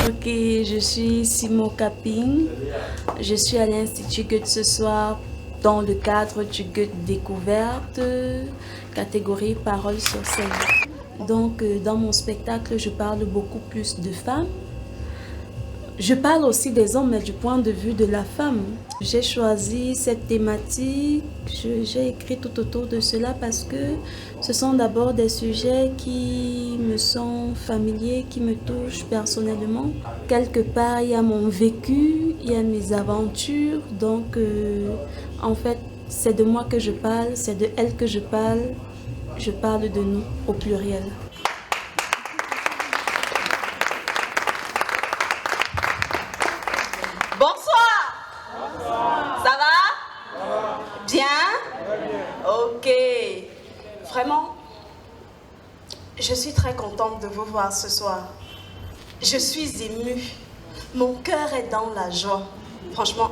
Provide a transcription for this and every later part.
Ok, je suis Simon Caping. Je suis à l'Institut Goethe ce soir dans le cadre du Goethe Découverte, catégorie Parole sur scène. Donc, dans mon spectacle, je parle beaucoup plus de femmes. Je parle aussi des hommes, mais du point de vue de la femme. J'ai choisi cette thématique, j'ai écrit tout autour de cela parce que ce sont d'abord des sujets qui me sont familiers, qui me touchent personnellement. Quelque part, il y a mon vécu, il y a mes aventures. Donc, en fait, c'est de moi que je parle, c'est de elle que je parle de nous au pluriel. Vraiment, je suis très contente de vous voir ce soir. Je suis émue. Mon cœur est dans la joie. Franchement,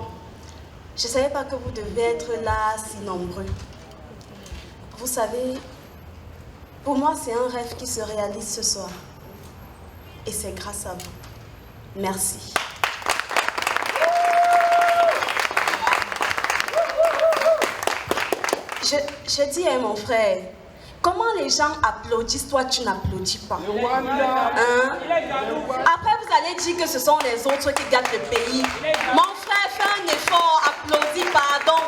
je ne savais pas que vous devez être là si nombreux. Vous savez, pour moi, c'est un rêve qui se réalise ce soir. Et c'est grâce à vous. Merci. Je dis à mon frère, comment les gens applaudissent, toi tu n'applaudis pas, hein? Après vous allez dire que ce sont les autres qui gâtent le pays. Mon frère, fais un effort, applaudis, pardon.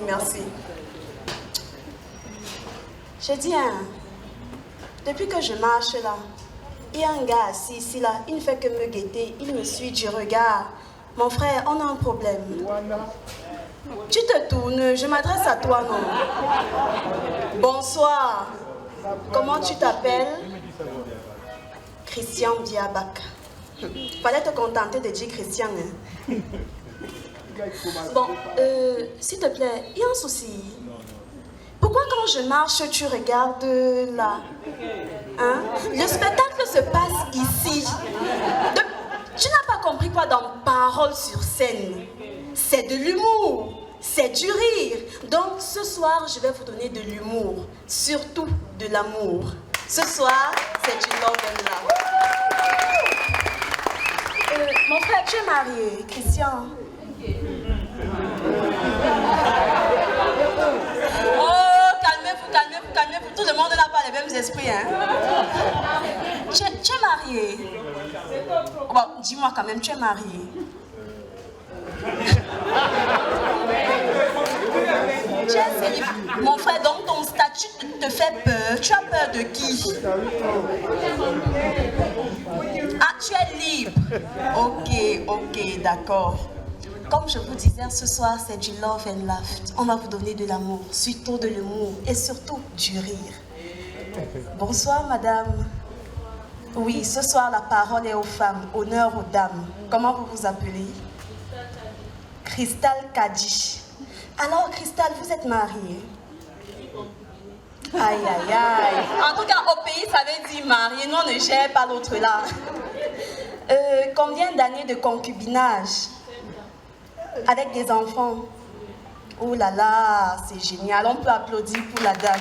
Merci. Je dis, hein, depuis que je marche là, il y a un gars assis ici là, il ne fait que me guetter, il me suit du regard. Mon frère, on a un problème. Tu te tournes, je m'adresse à toi, non? Bonsoir. Comment tu t'appelles? Christian Diabak. Fallait te contenter de dire Christian. Hein? Bon, s'il te plaît, il y a un souci. Pourquoi quand je marche, tu regardes là? Hein? Le spectacle se passe ici. Tu n'as pas compris quoi dans Parole sur scène? C'est de l'humour, c'est du rire. Donc ce soir, je vais vous donner de l'humour, surtout de l'amour. Ce soir, c'est du love and love. Mon frère, tu es marié, Christian? Oh, calmez-vous. Tout le monde n'a pas les mêmes esprits, hein? Tu es marié? Bon, dis-moi quand même, tu es marié? Tu es célibataire. Mon frère, donc ton statut te fait peur. Tu as peur de qui? Ah, tu es libre. Ok, d'accord. Comme je vous disais, ce soir, c'est du love and laugh. On va vous donner de l'amour, surtout de l'humour et surtout du rire. Bonsoir, madame. Oui, ce soir, la parole est aux femmes, honneur aux dames. Comment vous vous appelez? Cristal Kadi. Alors, Cristal, vous êtes mariée? Aïe. En tout cas, au pays, ça veut dire marié. Nous, on ne gère pas l'autre là. Combien d'années de concubinage? Avec des enfants? Oh là là, c'est génial. On peut applaudir pour la dame.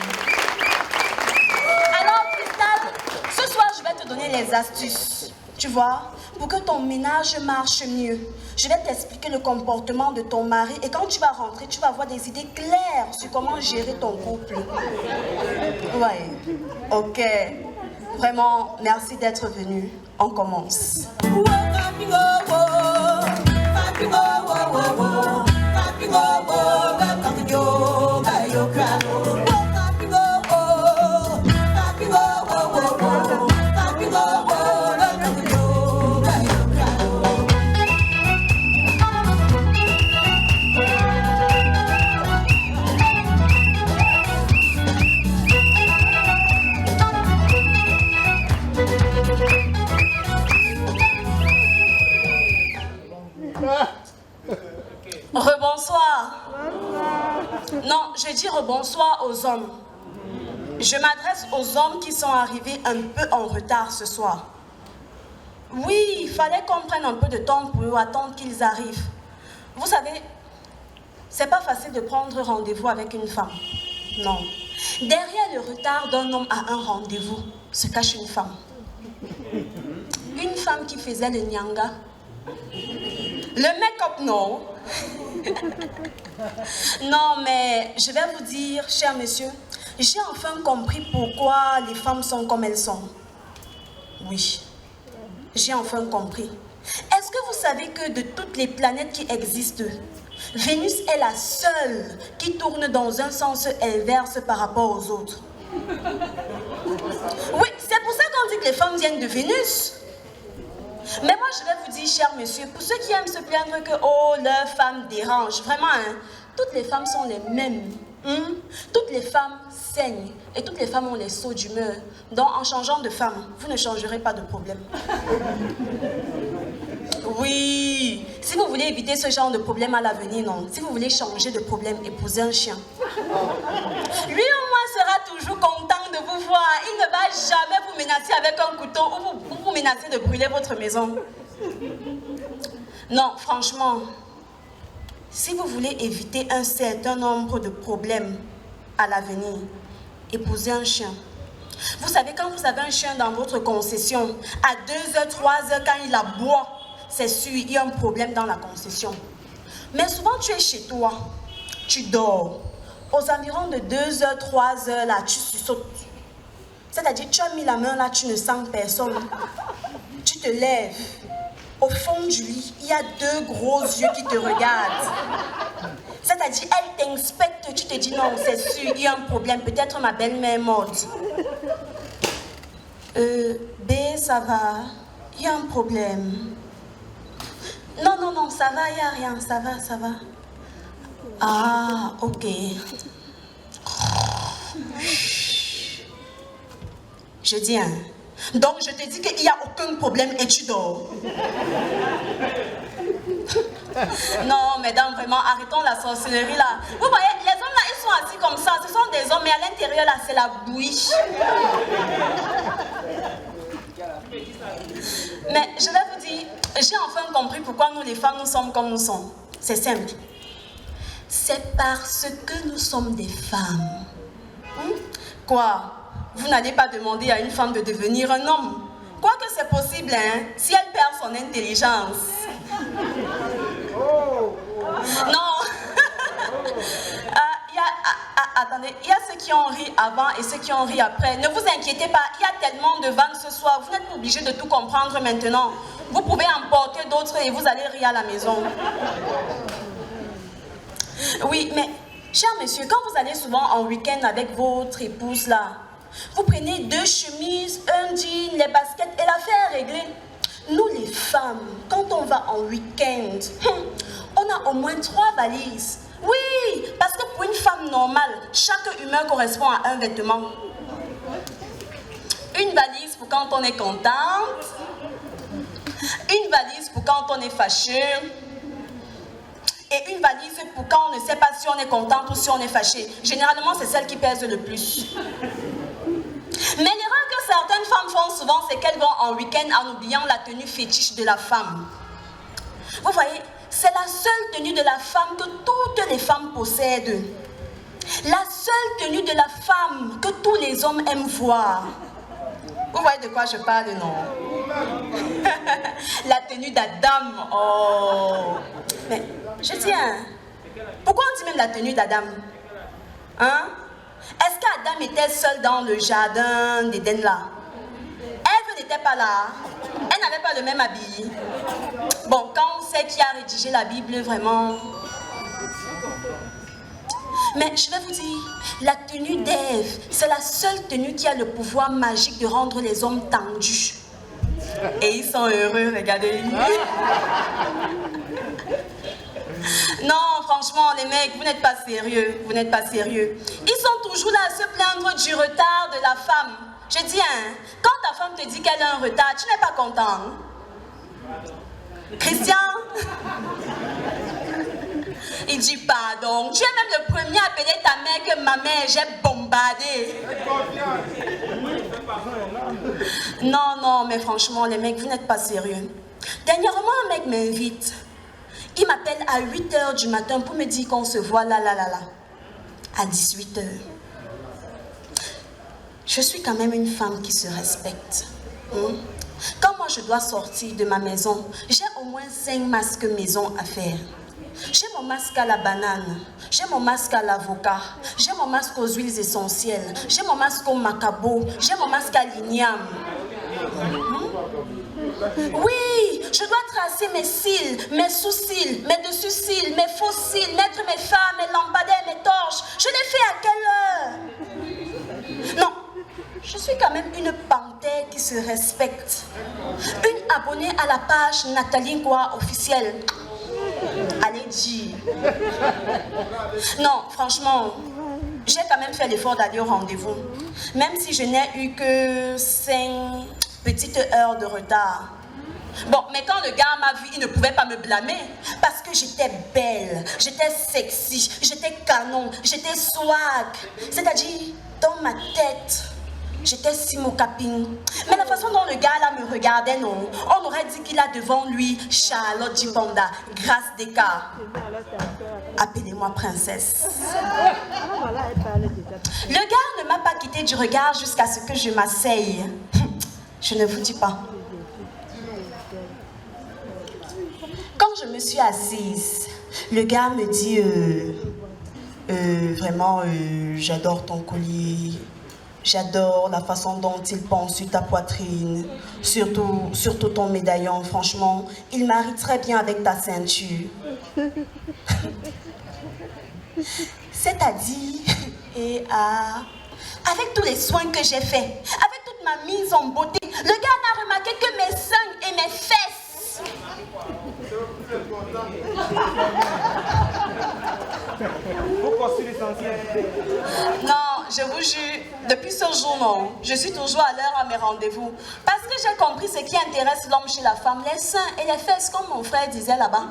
Alors, Cristal, ce soir, je vais te donner les astuces. Tu vois, pour que ton ménage marche mieux. Je vais t'expliquer le comportement de ton mari et quand tu vas rentrer, tu vas avoir des idées claires sur comment gérer ton couple. Ouais, ok. Vraiment, merci d'être venu. On commence. Rebonsoir. Non, je dis rebonsoir aux hommes. Je m'adresse aux hommes qui sont arrivés un peu en retard ce soir. Oui, il fallait qu'on prenne un peu de temps pour attendre qu'ils arrivent. Vous savez, c'est pas facile de prendre rendez-vous avec une femme. non. Derrière le retard d'un homme à un rendez-vous se cache une femme. Une femme qui faisait le nyanga. Le make-up, non. Non, mais je vais vous dire, cher monsieur, j'ai enfin compris pourquoi les femmes sont comme elles sont. Oui, j'ai enfin compris. Est-ce que vous savez que de toutes les planètes qui existent, Vénus est la seule qui tourne dans un sens inverse par rapport aux autres? Oui, c'est pour ça qu'on dit que les femmes viennent de Vénus. Mais moi, je vais vous dire, cher monsieur, pour ceux qui aiment se plaindre que, oh, leur femme dérange, vraiment, hein, toutes les femmes sont les mêmes. Toutes les femmes saignent et toutes les femmes ont les sauts d'humeur. Donc, en changeant de femme, vous ne changerez pas de problème. Oui, si vous voulez éviter ce genre de problème à l'avenir, non. Si vous voulez changer de problème, épousez un chien. Lui au moins sera toujours content de vous voir. Il ne va jamais vous menacer avec un couteau ou vous menacer de brûler votre maison. Non, franchement, si vous voulez éviter un certain nombre de problèmes à l'avenir, épousez un chien. Vous savez, quand vous avez un chien dans votre concession, à 2h, 3h, quand il aboie, c'est sûr, il y a un problème dans la concession. Mais souvent, tu es chez toi, tu dors. Aux environs de 2h, 3h, là, tu sautes. C'est-à-dire, tu as mis la main là, tu ne sens personne. Tu te lèves. Au fond du lit, il y a deux gros yeux qui te regardent. C'est-à-dire, elle t'inspecte, tu te dis non, c'est sûr, il y a un problème. Peut-être ma belle-mère est morte. B, ça va. Il y a un problème. Non, non, non, ça va, il n'y a rien, ça va, ça va. Ah, ok. Je dis, hein. Donc, je te dis qu'il n'y a aucun problème et tu dors. Non, mesdames, vraiment, arrêtons la sorcellerie, là. Vous voyez, les hommes, là, ils sont assis comme ça. Ce sont des hommes, mais à l'intérieur, là, c'est la bouillie. Mais je vais vous dire, j'ai enfin compris pourquoi nous, les femmes, nous sommes comme nous sommes. C'est simple. C'est parce que nous sommes des femmes. Quoi? Vous n'allez pas demander à une femme de devenir un homme. Quoique c'est possible, hein, si elle perd son intelligence. Non. Attendez, il y a ceux qui ont ri avant et ceux qui ont ri après. Ne vous inquiétez pas, il y a tellement de vannes ce soir. Vous n'êtes pas obligé de tout comprendre maintenant. Vous pouvez emporter d'autres et vous allez rire à la maison. Oui, mais, cher monsieur, quand vous allez souvent en week-end avec votre épouse là, vous prenez 2 chemises, un jean, les baskets et l'affaire est réglée. Nous les femmes, quand on va en week-end, on a au moins 3 valises. Oui, parce que pour une femme normale, chaque humeur correspond à un vêtement. Une valise pour quand on est contente, une valise pour quand on est fâché, et une valise pour quand on ne sait pas si on est contente ou si on est fâché. Généralement, c'est celle qui pèse le plus. Mais l'erreur que certaines femmes font souvent, c'est qu'elles vont en week-end en oubliant la tenue fétiche de la femme. Vous voyez, c'est la seule tenue de la femme que toutes les femmes possèdent. La seule tenue de la femme que tous les hommes aiment voir. Vous voyez de quoi je parle, non? La tenue d'Adam. Oh. Mais, je tiens. Pourquoi on dit même la tenue d'Adam? Hein? Est-ce qu'Adam était seul dans le jardin d'Éden là? Ève n'était pas là. Elle n'avait pas le même habit. Bon, quand on sait qui a rédigé la Bible, vraiment... Mais je vais vous dire, la tenue d'Ève, c'est la seule tenue qui a le pouvoir magique de rendre les hommes tendus. Et ils sont heureux, regardez. Non, franchement, les mecs, vous n'êtes pas sérieux. Vous n'êtes pas sérieux. Ils sont toujours là à se plaindre du retard de la femme. Je dis, hein, quand ta femme te dit qu'elle a un retard, tu n'es pas content. Hein? Christian? Il dit, pardon, tu es même le premier à appeler ta mère que ma mère, j'ai bombardé. Non, non, mais franchement, les mecs, vous n'êtes pas sérieux. Dernièrement, un mec m'invite. Il m'appelle à 8h du matin pour me dire qu'on se voit là. à 18h. Je suis quand même une femme qui se respecte. Quand moi je dois sortir de ma maison, j'ai au moins 5 masques maison à faire. J'ai mon masque à la banane, j'ai mon masque à l'avocat, j'ai mon masque aux huiles essentielles, j'ai mon masque au macabo, j'ai mon masque à l'igname. Oui, je dois tracer mes cils, mes sous-cils, mes dessus-cils, mes faux-cils, mettre mes phares, mes lampadaires, mes torches. Je les fais à quelle heure? Non, je suis quand même une panthère qui se respecte. Une abonnée à la page Nathalie Ngoa officielle. Allez dire. Non, franchement, j'ai quand même fait l'effort d'aller au rendez-vous. Même si je n'ai eu que 5 petites heures de retard. Bon, mais quand le gars m'a vu, il ne pouvait pas me blâmer. Parce que j'étais belle, j'étais sexy, j'étais canon, j'étais swag. C'est-à-dire, dans ma tête, j'étais Simo Kaping. Mais la façon dont le gars là me regardait, non, on aurait dit qu'il a devant lui Charlotte Djipanda, Grâce Deka. Appelez-moi princesse. Le gars ne m'a pas quitté du regard jusqu'à ce que je m'asseye. Je ne vous dis pas. Quand je me suis assise, le gars me dit vraiment, j'adore ton collier. J'adore la façon dont il pense sur ta poitrine, surtout ton médaillon. Franchement, il marie très bien avec ta ceinture. C'est-à-dire, avec tous les soins que j'ai faits, avec toute ma mise en beauté, le gars n'a remarqué que mes seins et mes fesses. Non, je vous jure, depuis ce jour, non, je suis toujours à l'heure à mes rendez-vous. Parce que j'ai compris ce qui intéresse l'homme chez la femme, les seins et les fesses, comme mon frère disait là-bas.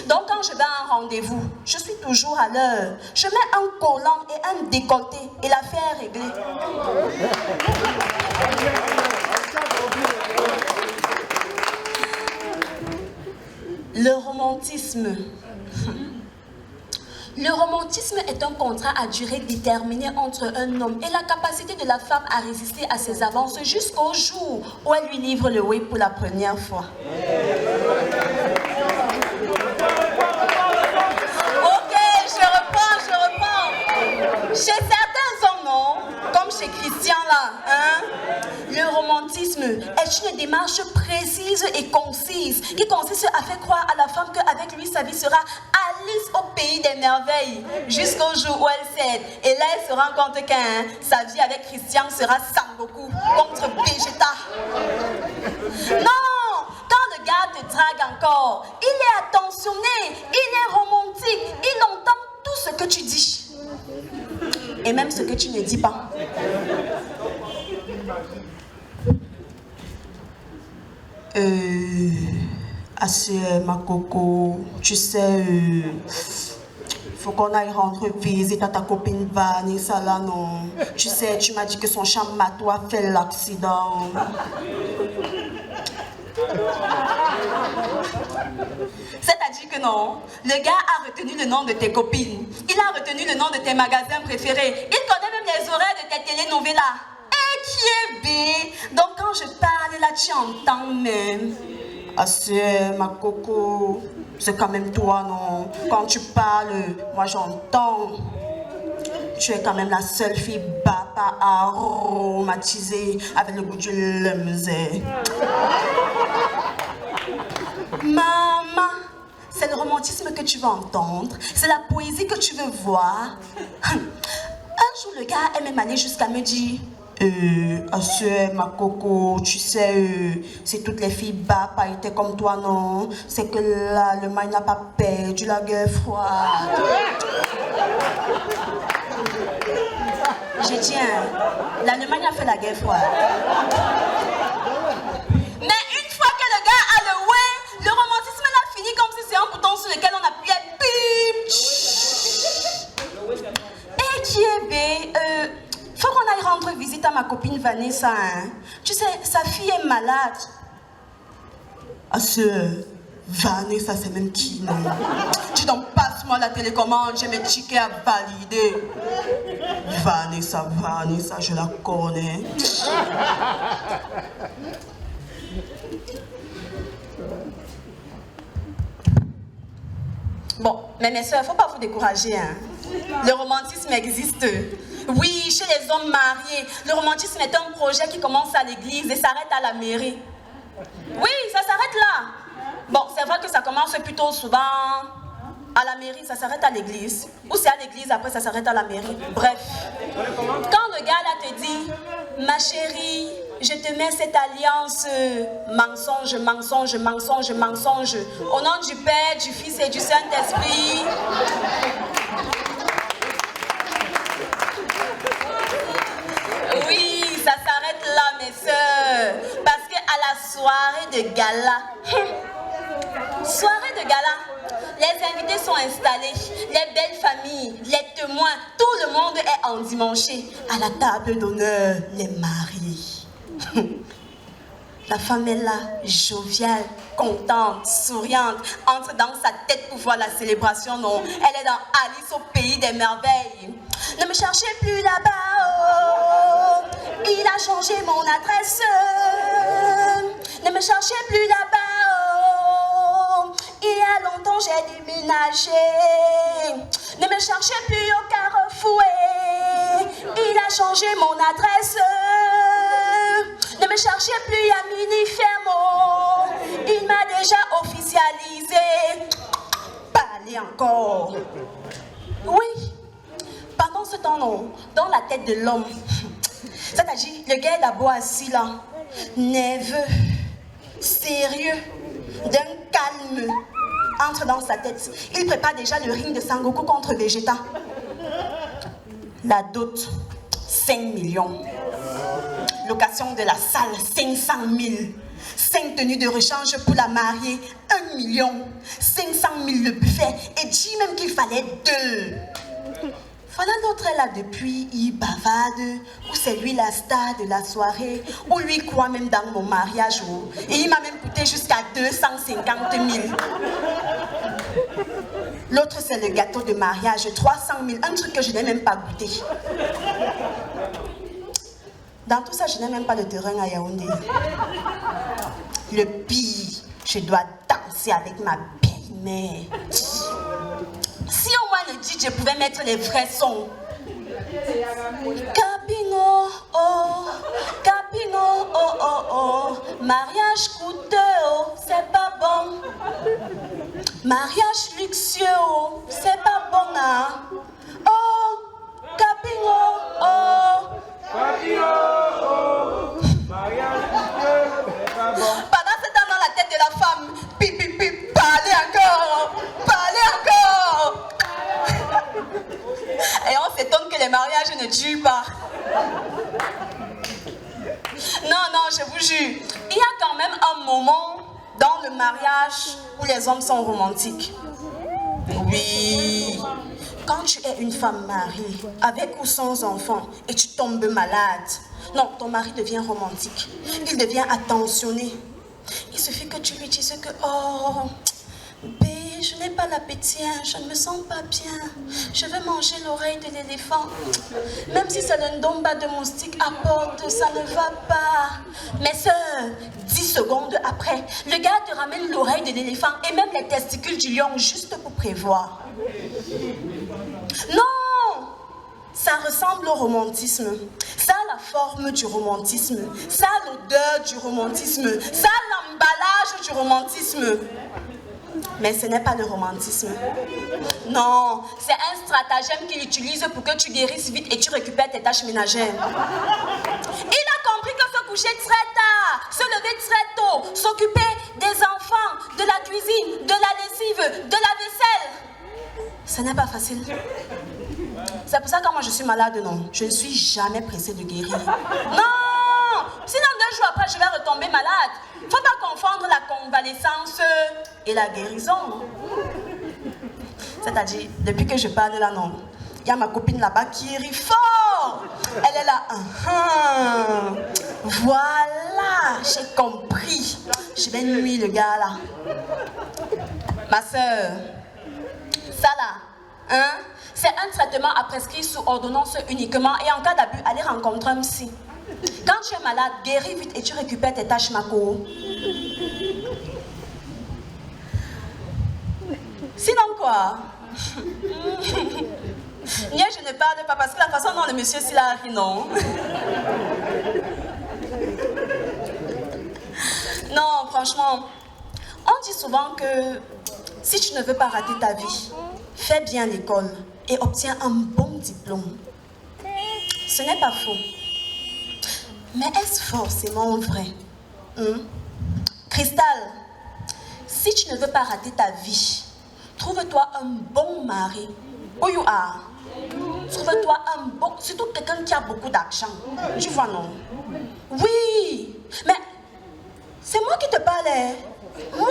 Donc quand je vais à un rendez-vous, je suis toujours à l'heure. Je mets un collant et un décolleté et l'affaire est réglée. Le romantisme. Le romantisme est un contrat à durée déterminée entre un homme et la capacité de la femme à résister à ses avances jusqu'au jour où elle lui livre le oui pour la première fois. Ok, je reprends. Chez certains hommes, non, comme chez Christian là, hein, le romantisme est une démarche précise et concise qui consiste à faire croire à la femme qu'avec lui, sa vie sera Alice au pays des merveilles jusqu'au jour où elle cède. Et là, elle se rend compte que sa vie avec Christian sera Sangoku contre Vegeta. Non, quand le gars te drague encore, il est attentionné, il est romantique, il entend tout ce que tu dis. Et même ce que tu ne dis pas. Ma coco, tu sais, faut qu'on aille rendre visite à ta copine Vanessa là, non. Tu sais, tu m'as dit que son chamato a fait l'accident. C'est-à-dire que non, le gars a retenu le nom de tes copines. Il a retenu le nom de tes magasins préférés. Il connaît même les horaires de tes télénovelas. Et qui est B. Donc quand je parle là, tu entends même. Ah c'est ma coco, c'est quand même toi, non? Quand tu parles, moi j'entends. Tu es quand même la seule fille bapa aromatisée avec le goût du lemzé. Maman, c'est le romantisme que tu veux entendre, c'est la poésie que tu veux voir. Un jour, le gars est même allé jusqu'à me dire ma coco, tu sais, si toutes les filles bapa étaient comme toi, non? C'est que là, le mari n'a pas perdu la gueule froide. J'ai dit, l'Allemagne a fait la guerre froide. Mais une fois que le gars a le ouais, le romantisme l'a fini comme si c'est un bouton sur lequel on appuyait bip. Et qui est B, faut qu'on aille rendre visite à ma copine Vanessa, hein. Tu sais, sa fille est malade. Ah, Vanessa, c'est même qui, non? Tu donc passe-moi la télécommande, j'ai mes tickets à valider. Vanessa, je la connais. Bon, mais mes soeurs, il ne faut pas vous décourager, hein. Le romantisme existe. Oui, chez les hommes mariés, le romantisme est un projet qui commence à l'église et s'arrête à la mairie. Oui, ça s'arrête là. Bon, c'est vrai que ça commence plutôt souvent à la mairie, ça s'arrête à l'église. Ou c'est à l'église, après ça s'arrête à la mairie. Bref. Quand le gars là te dit, ma chérie, je te mets cette alliance, mensonge, mensonge, mensonge, mensonge, au nom du Père, du Fils et du Saint-Esprit. Oui, ça s'arrête là, mes soeurs. Parce qu'à la soirée de gala, les invités sont installés, les belles familles, les témoins, tout le monde est endimanché. À la table d'honneur, les mariés. La femme est là, joviale, contente, souriante, entre dans sa tête pour voir la célébration, non. Elle est dans Alice au pays des merveilles. Ne me cherchez plus là-bas, oh, il a changé mon adresse. Ne me cherchez plus là-bas, oh, il y a longtemps j'ai déménagé. Ne me cherchez plus au Carrefour, il a changé mon adresse. Ne me cherchez plus à Mini-Fermo, il m'a déjà officialisé. Parlez encore. Oui, pendant ce temps, non, dans la tête de l'homme, c'est-à-dire, le gars est d'abord assis là, nerveux, sérieux, d'un calme, entre dans sa tête. Il prépare déjà le ring de Sangoku contre Vegeta. La dot, 5 millions. Location de la salle, 500 000. 5 tenues de rechange pour la mariée, 1 million. 500 000 le buffet. Et dit même qu'il fallait 2. Voilà, l'autre est là depuis, il bavarde, ou c'est lui la star de la soirée, ou lui croit même dans mon mariage, et il m'a même coûté jusqu'à 250 000. L'autre c'est le gâteau de mariage, 300 000, un truc que je n'ai même pas goûté. Dans tout ça, je n'ai même pas de terrain à Yaoundé. Le pire, je dois danser avec ma belle-mère. Si au moins le DJ pouvait mettre les vrais sons. Capino, oh, Capino, oh, oh, oh. Mariage coûteux, oh, c'est pas bon. Mariage luxueux, oh, c'est pas bon, hein. Oh, Capino, oh. Capino, oh. Mariage luxueux, c'est pas bon. Pendant ce temps, dans la tête de la femme, pip, pip, pip, parlez encore, parlez encore. Et on s'étonne que les mariages ne durent pas. Non, je vous jure, il y a quand même un moment dans le mariage où les hommes sont romantiques. Oui, quand tu es une femme mariée, avec ou sans enfant, et tu tombes malade, non, ton mari devient romantique. Il devient attentionné. Il suffit que tu lui dises que, oh, bé, je n'ai pas l'appétit, hein, je ne me sens pas bien. Je vais manger l'oreille de l'éléphant. Même si c'est le ndomba de moustique apporte, ça ne va pas. Mais sœur, 10 secondes après, le gars te ramène l'oreille de l'éléphant et même les testicules du lion juste pour prévoir. Non! Ça ressemble au romantisme. Ça a la forme du romantisme. Ça a l'odeur du romantisme. Ça a l'emballage du romantisme. Mais ce n'est pas le romantisme. Non, c'est un stratagème qu'il utilise pour que tu guérisses vite et tu récupères tes tâches ménagères. Il a compris que se coucher très tard, se lever très tôt, s'occuper des enfants, de la cuisine, de la lessive, de la vaisselle, ce n'est pas facile. C'est pour ça que quand moi je suis malade, non, je ne suis jamais pressée de guérir. Non! Sinon 2 jours après je vais retomber malade. Faut pas confondre la convalescence et la guérison. C'est-à-dire, depuis que je parle là, non, il y a ma copine là-bas qui rit fort. d'accord. Elle est là. Voilà, j'ai compris. Je vais nuire le gars là. Ma soeur, ça là, c'est un traitement à prescrire sous ordonnance uniquement et en cas d'abus, allez rencontrer un psy. Quand tu es malade, guéris vite et tu récupères tes tâches Mako. Sinon quoi? Nia, je ne parle pas parce que la façon dont le monsieur s'il a ri, non. Non, franchement, on dit souvent que si tu ne veux pas rater ta vie, fais bien l'école et obtiens un bon diplôme. Ce n'est pas faux. Mais est-ce forcément vrai? Cristal, si tu ne veux pas rater ta vie, trouve-toi un bon mari. Où you are? Trouve-toi un bon... Surtout quelqu'un qui a beaucoup d'argent. Tu vois, non? Oui, mais c'est moi qui te parlais. Moi,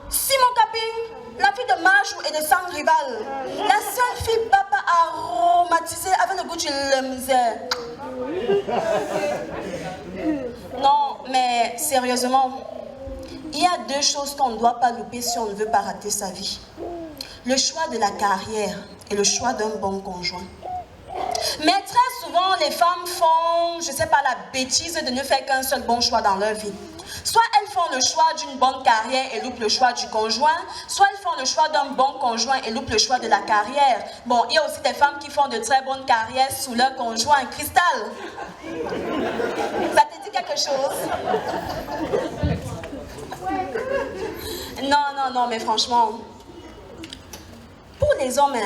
Simon Caping, la fille de Majou et de Sang Rival. La seule fille papa aromatisée avec le goût du lemzé. Non, mais sérieusement, il y a deux choses qu'on ne doit pas louper si on ne veut pas rater sa vie. Le choix de la carrière et le choix d'un bon conjoint. Mais très souvent, les femmes font, je ne sais pas, la bêtise de ne faire qu'un seul bon choix dans leur vie. Soit elles font le choix d'une bonne carrière et loupent le choix du conjoint, soit elles font le choix d'un bon conjoint et loupent le choix de la carrière. Bon, il y a aussi des femmes qui font de très bonnes carrières sous leur conjoint. Cristal, ça te dit quelque chose? Non, mais franchement, pour les hommes,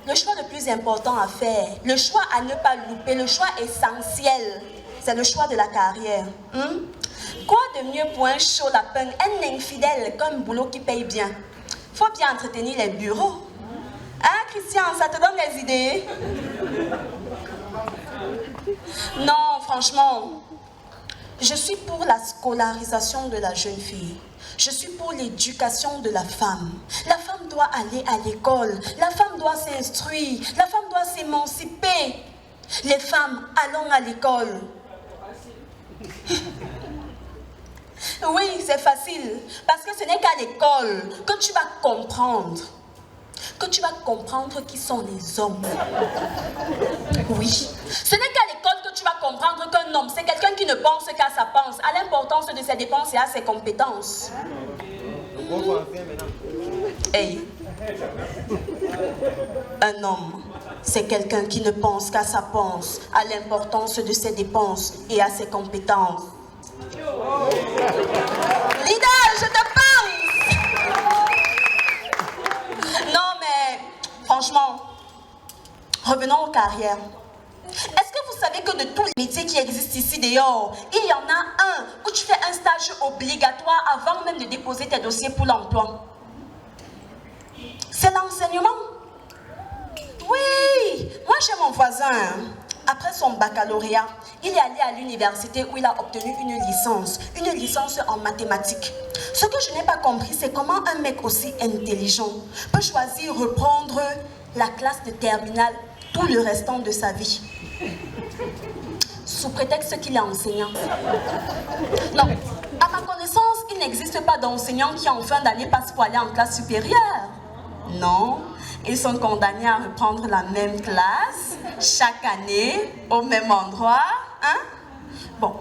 le choix le plus important à faire, le choix à ne pas louper, le choix essentiel, c'est le choix de la carrière. Quoi de mieux pour un chaud lapin, un infidèle, qu'un boulot qui paye bien? Faut bien entretenir les bureaux. Hein, Christian, ça te donne les idées? Non, franchement, je suis pour la scolarisation de la jeune fille. Je suis pour l'éducation de la femme. La femme doit aller à l'école. La femme doit s'instruire. La femme doit s'émanciper. Les femmes, allons à l'école. Oui, c'est facile. Parce que ce n'est qu'à l'école que tu vas comprendre. Que tu vas comprendre qui sont les hommes. Oui. Ce n'est qu'à l'école que tu vas comprendre qu'un homme, c'est quelqu'un qui ne pense qu'à sa pensée, à l'importance de ses dépenses et à ses compétences. Hey. Un homme, c'est quelqu'un qui ne pense qu'à sa pensée, à l'importance de ses dépenses et à ses compétences. Lida, je te pense! Non, mais franchement, revenons aux carrières. Est-ce que vous savez que de tous les métiers qui existent ici dehors, il y en a un où tu fais un stage obligatoire avant même de déposer tes dossiers pour l'emploi? C'est l'enseignement. Oui, moi j'ai mon voisin. Après son baccalauréat, il est allé à l'université où il a obtenu une licence en mathématiques. Ce que je n'ai pas compris, c'est comment un mec aussi intelligent peut choisir reprendre la classe de terminale tout le restant de sa vie. Sous prétexte qu'il est enseignant. Non, à ma connaissance, il n'existe pas d'enseignant qui en fin d'année passe pour aller en classe supérieure. Non, ils sont condamnés à reprendre la même classe chaque année au même endroit. Hein? Bon,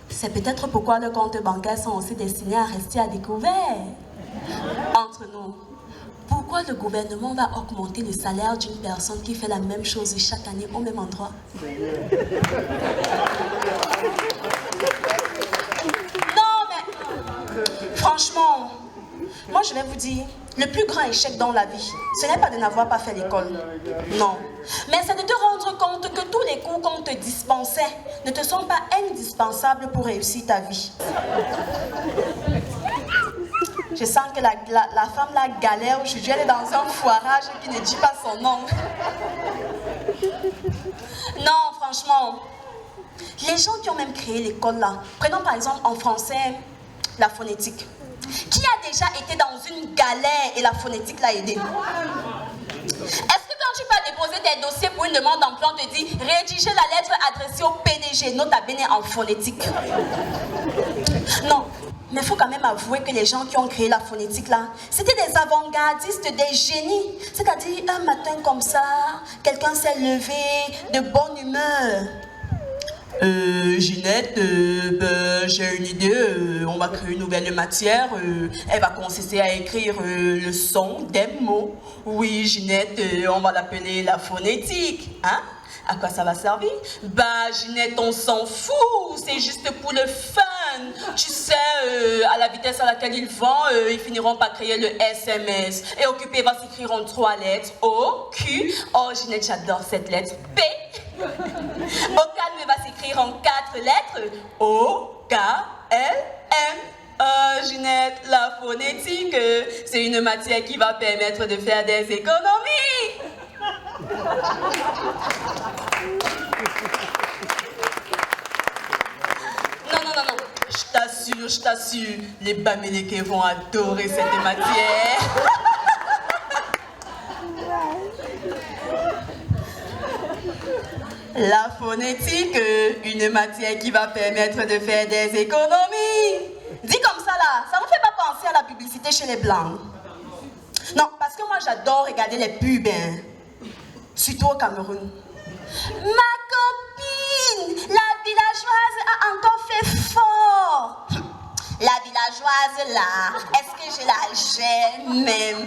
c'est peut-être pourquoi leurs comptes bancaires sont aussi destinés à rester à découvert. Entre nous, pourquoi le gouvernement va augmenter le salaire d'une personne qui fait la même chose chaque année au même endroit? Non, mais franchement, moi je vais vous dire, le plus grand échec dans la vie, ce n'est pas de n'avoir pas fait l'école. Non. Mais c'est de te rendre compte que tous les cours qu'on te dispensait ne te sont pas indispensables pour réussir ta vie. Je sens que la femme là galère aujourd'hui, elle est dans un foirage qui ne dit pas son nom. Non, franchement, les gens qui ont même créé l'école là, prenons par exemple en français la phonétique. Qui a déjà été dans une galère et la phonétique l'a aidé? Est-ce que quand tu vas déposer tes dossiers pour une demande d'emploi, on te dit rédiger la lettre adressée au PDG, nota bene en phonétique. Non, mais il faut quand même avouer que les gens qui ont créé la phonétique là, c'était des avant-gardistes, des génies. C'est-à-dire, un matin comme ça, quelqu'un s'est levé de bonne humeur. Ginette, j'ai une idée, on va créer une nouvelle matière, elle va consister à écrire le son des mots. Oui, Ginette, on va l'appeler la phonétique, hein? À quoi ça va servir? Bah, Ginette, on s'en fout, c'est juste pour le fun. Tu sais, à la vitesse à laquelle ils vont, ils finiront par créer le SMS. Et occupé va s'écrire en 3 lettres, O, Q. Oh, Ginette, j'adore cette lettre, P. Au calme va s'écrire en 4 lettres, O, K, L, M. Ginette, la phonétique, c'est une matière qui va permettre de faire des économies. Non. Je t'assure, les Bamileke vont adorer cette matière. La phonétique, une matière qui va permettre de faire des économies. Dis comme ça là, ça ne vous fait pas penser à la publicité chez les Blancs? Non, parce que moi j'adore regarder les pubs, hein. Surtout au Cameroun. Ma copine, la villageoise a encore fait fort. La villageoise là, est-ce que je la gêne même?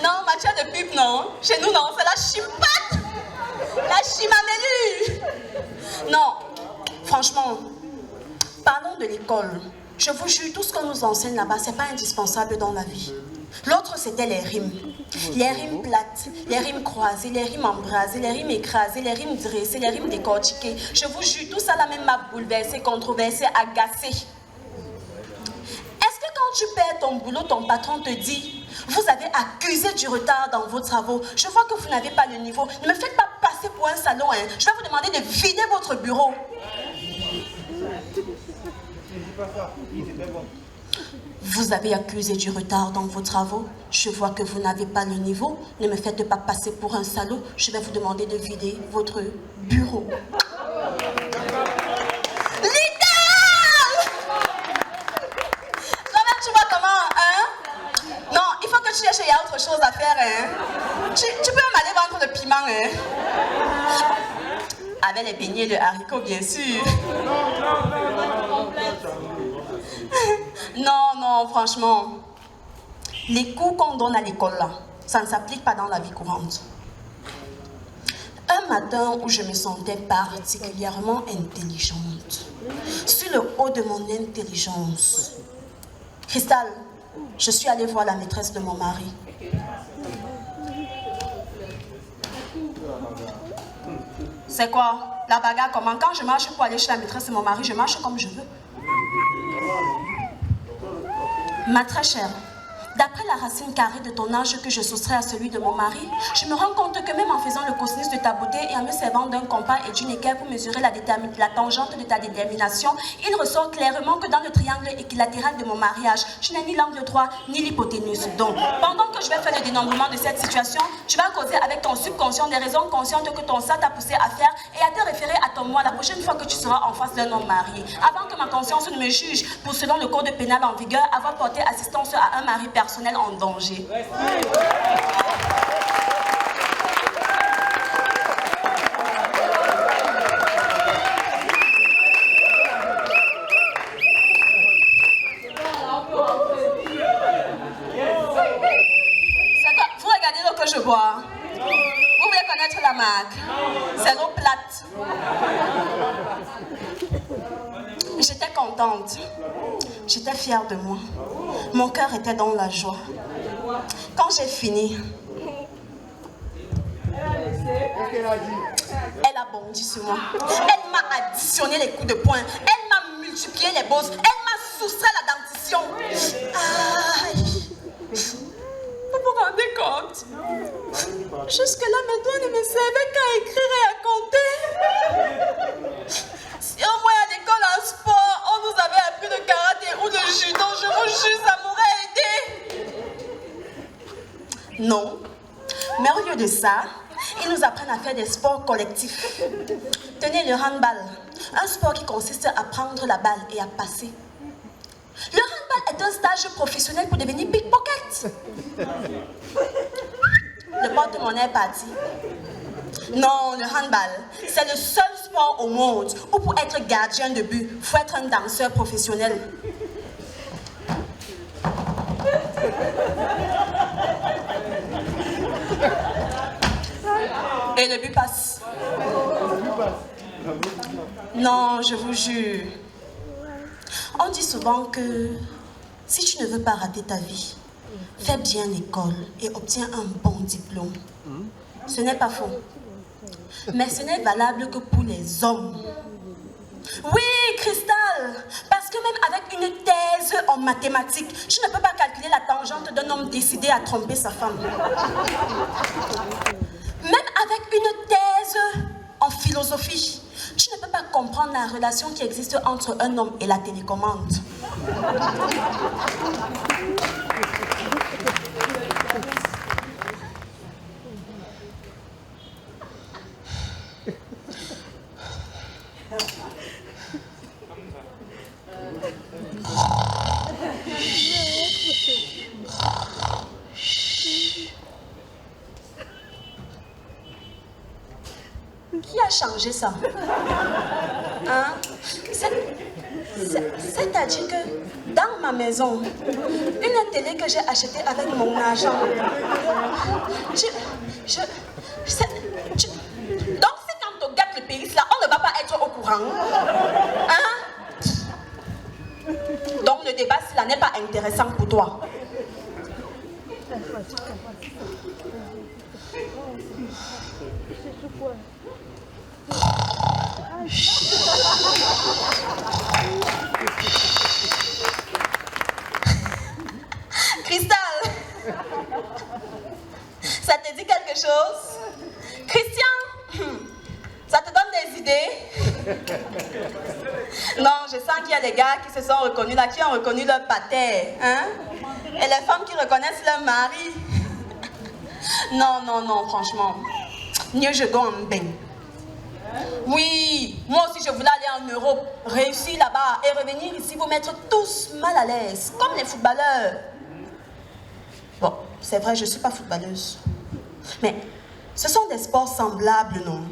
Non, matière de pub, non. Chez nous, non, c'est la chipate. La chimamelu. Non, franchement, parlons de l'école. Je vous jure, tout ce qu'on nous enseigne là-bas, c'est pas indispensable dans la vie. L'autre, c'était les rimes. Les rimes plates, les rimes croisées, les rimes embrasées, les rimes écrasées, les rimes dressées, les rimes décortiquées. Je vous jure, tout ça là même m'a bouleversé, controversé, agacé. Est-ce que quand tu perds ton boulot, ton patron te dit « Vous avez accusé du retard dans vos travaux. Je vois que vous n'avez pas le niveau. Ne me faites pas passer pour un salon. Hein. Je vais vous demander de vider votre bureau. » Vous avez accusé du retard dans vos travaux. Je vois que vous n'avez pas le niveau. Ne me faites pas passer pour un salaud. Je vais vous demander de vider votre bureau. Tu cherches, il y a autre chose à faire, hein. Tu peux même aller vendre le piment, hein. Avec les beignets de haricots, bien sûr. Non, franchement. Les cours qu'on donne à l'école, là, ça ne s'applique pas dans la vie courante. Un matin où je me sentais particulièrement intelligente, sur le haut de mon intelligence, Cristal, je suis allée voir la maîtresse de mon mari. C'est quoi? La bagarre comment? Quand je marche pour aller chez la maîtresse de mon mari, je marche comme je veux. Ma très chère, d'après la racine carrée de ton âge que je soustrais à celui de mon mari, je me rends compte que même en faisant le cosinus de ta beauté et en me servant d'un compas et d'une équerre pour mesurer la tangente de ta détermination, il ressort clairement que dans le triangle équilatéral de mon mariage, je n'ai ni l'angle droit ni l'hypoténuse. Donc, pendant que je vais faire le dénombrement de cette situation, tu vas causer avec ton subconscient des raisons conscientes que ton sang t'a poussé à faire et à te référer à ton moi la prochaine fois que tu seras en face d'un homme marié. Avant que ma conscience ne me juge pour, selon le code pénal en vigueur, avoir porté assistance à un mari personnel en danger. Vous regardez l'eau que je bois. Vous voulez connaître la marque? C'est l'eau plate. J'étais contente. J'étais fière de moi. Mon cœur était dans la joie. Quand j'ai fini, elle a bondi sur moi. Elle m'a additionné les coups de poing. Elle m'a multiplié les bosses. Elle m'a soustrait la dentition. Aïe. Vous vous rendez compte? Jusque-là, mes doigts ne me servaient qu'à écrire et à compter. Si au moins à l'école en sport, on nous avait appris le karaté ou le judo, je vous jure, ça m'aurait aidé. Non. Mais au lieu de ça, ils nous apprennent à faire des sports collectifs. Tenez le handball, un sport qui consiste à prendre la balle et à passer. Le handball est un stage professionnel pour devenir pickpocket. Le porte-monnaie est parti. Non, le handball, c'est le seul sport au monde où pour être gardien de but, il faut être un danseur professionnel. Et le but passe. Non, je vous jure. On dit souvent que si tu ne veux pas rater ta vie, fais bien l'école et obtiens un bon diplôme. Ce n'est pas faux. Mais ce n'est valable que pour les hommes. Oui, Cristal, parce que même avec une thèse en mathématiques, tu ne peux pas calculer la tangente d'un homme décidé à tromper sa femme. Même avec une thèse en philosophie, tu ne peux pas comprendre la relation qui existe entre un homme et la télécommande. Qui a changé ça? Hein? C'est-à-dire que dans ma maison, une télé que j'ai achetée avec mon argent, donc c'est quand on gâte le pays, là, on ne va pas être au courant. Hein? Donc le débat, cela n'est pas intéressant pour toi. Cristal, ça te dit quelque chose? Christian, ça te donne des idées? Non, je sens qu'il y a des gars qui se sont reconnus là, qui ont reconnu leur pater, hein? Et les femmes qui reconnaissent leur mari. Non, non, non, franchement. Mieux je go en bain. Oui, moi aussi je voulais aller en Europe, réussir là-bas et revenir ici, vous mettre tous mal à l'aise, comme les footballeurs. Bon, c'est vrai, je ne suis pas footballeuse. Mais ce sont des sports semblables, non?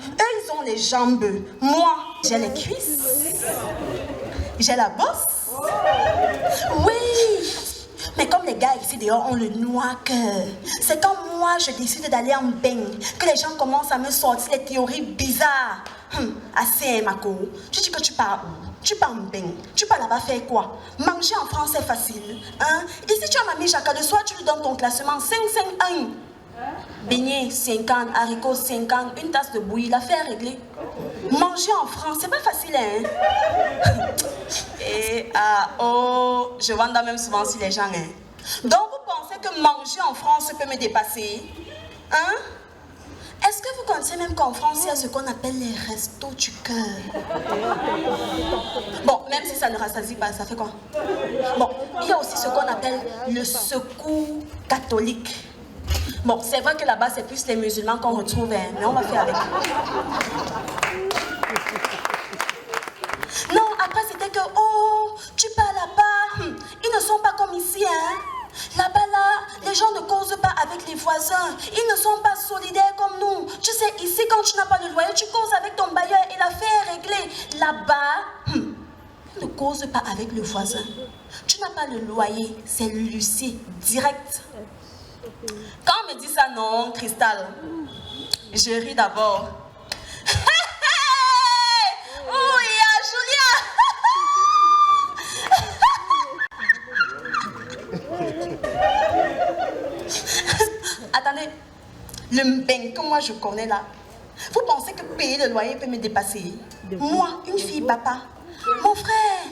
Eux, ils ont les jambes. Moi, j'ai les cuisses. J'ai la bosse. Oui. Mais comme les gars ici dehors ont le noir cœur, c'est quand moi je décide d'aller en bain que les gens commencent à me sortir des théories bizarres. Assez, Mako. Tu dis que tu pars où? Tu pars en bain. Tu pars là-bas faire quoi? Manger en France c'est facile. Hein? Et si tu as mamie Jacques, le soir tu lui donnes ton classement 5-5-1. Beignet 50, haricots 50, une tasse de bouillie, l'affaire est réglée. Manger en France, c'est pas facile, hein? Et oh, je vends même souvent sur les gens, hein? Donc vous pensez que manger en France peut me dépasser? Hein? Est-ce que vous connaissez même qu'en France, il y a ce qu'on appelle les restos du cœur? Bon, même si ça ne rassasie pas, ça fait quoi? Bon, il y a aussi ce qu'on appelle le secours catholique. Bon, c'est vrai que là-bas, c'est plus les musulmans qu'on retrouve, hein, mais on va faire avec. Non, après, c'était que, oh, tu pars là-bas, ils ne sont pas comme ici, hein. Là-bas, là, les gens ne causent pas avec les voisins. Ils ne sont pas solidaires comme nous. Tu sais, ici, quand tu n'as pas de loyer, tu causes avec ton bailleur et l'affaire est réglée. Là-bas, ne cause pas avec le voisin. Tu n'as pas le loyer, c'est l'huissier direct. Quand on me dit ça, non, Cristal, je ris d'abord. Oh, il y a Julia. Attendez, le mbeng que moi je connais là, vous pensez que payer le loyer peut me dépasser? Moi, une fille papa, mon frère,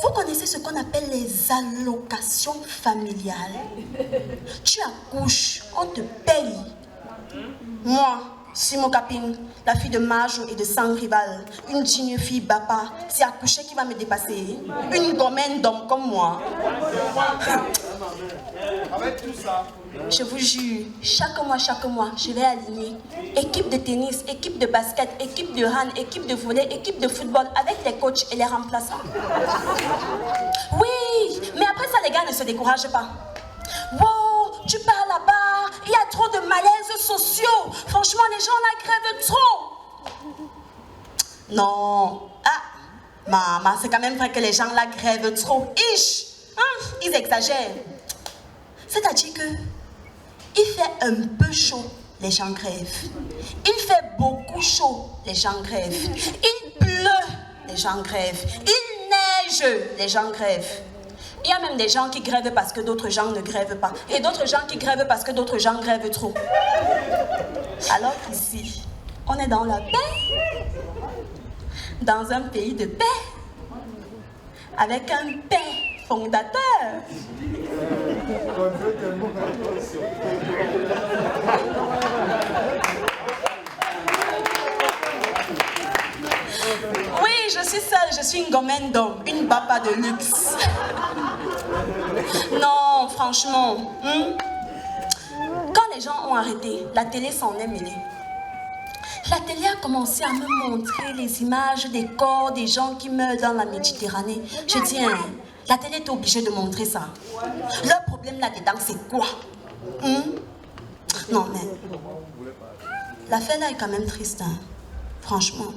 vous connaissez ce qu'on appelle les allocations familiales? Tu accouches, on te paye. Moi, Simo Kaping, la fille de Majo et de Sang Rival, une digne fille papa, c'est accoucher qui va me dépasser. Une domaine d'homme comme moi. Avec tout ça. Je vous jure, chaque mois, je vais aligner équipe de tennis, équipe de basket, équipe de hand, équipe de volley, équipe de football avec les coachs et les remplaçants. Oui, mais après ça, les gars ne se découragent pas. Wow, tu pars là-bas, il y a trop de malaises sociaux. Franchement, les gens la grèvent trop. Non, maman, c'est quand même vrai que les gens la grèvent trop. Ils exagèrent. C'est-à-dire que il fait un peu chaud, les gens grèvent. Il fait beaucoup chaud, les gens grèvent. Il pleut, les gens grèvent. Il neige, les gens grèvent. Il y a même des gens qui grèvent parce que d'autres gens ne grèvent pas. Et d'autres gens qui grèvent parce que d'autres gens grèvent trop. Alors qu'ici, on est dans la paix. Dans un pays de paix. Avec un paix fondateur. Oui, je suis seule, je suis une gommène d'homme, une baba de luxe. Non, franchement. Quand les gens ont arrêté, la télé s'en est mêlée. La télé a commencé à me montrer les images des corps des gens qui meurent dans la Méditerranée. Je dis, la télé est obligée de montrer ça. Leur problème là-dedans, c'est quoi? Non, mais l'affaire là est quand même triste, hein? Franchement.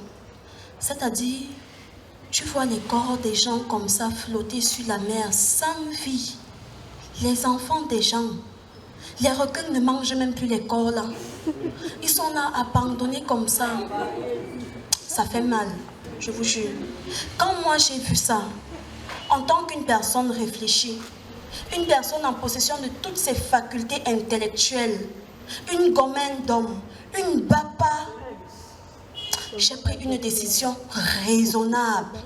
C'est-à-dire, tu vois les corps des gens comme ça flotter sur la mer sans vie. Les enfants des gens. Les requins ne mangent même plus les corps là. Ils sont là abandonnés comme ça. Ça fait mal, je vous jure. Quand moi j'ai vu ça, en tant qu'une personne réfléchie, une personne en possession de toutes ses facultés intellectuelles, une gommène d'homme, une baba, j'ai pris une décision raisonnable.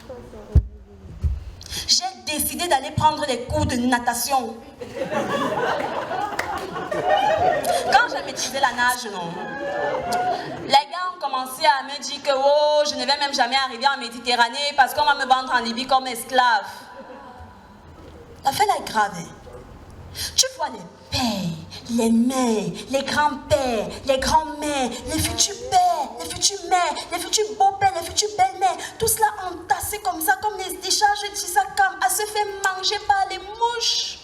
J'ai décidé d'aller prendre des cours de natation. Quand j'ai maîtrisé la nage, non, les gars ont commencé à me dire que oh, je ne vais même jamais arriver en Méditerranée parce qu'on va me vendre en Libye comme esclave. L'affaire est grave. Tu vois les pères, les mères, les grands-pères, les grands-mères, les futurs pères, les futures mères, les futurs beaux-pères, les futures belles-mères, tout cela entassé comme ça, comme les décharges d'Isakam, à se faire manger par les mouches.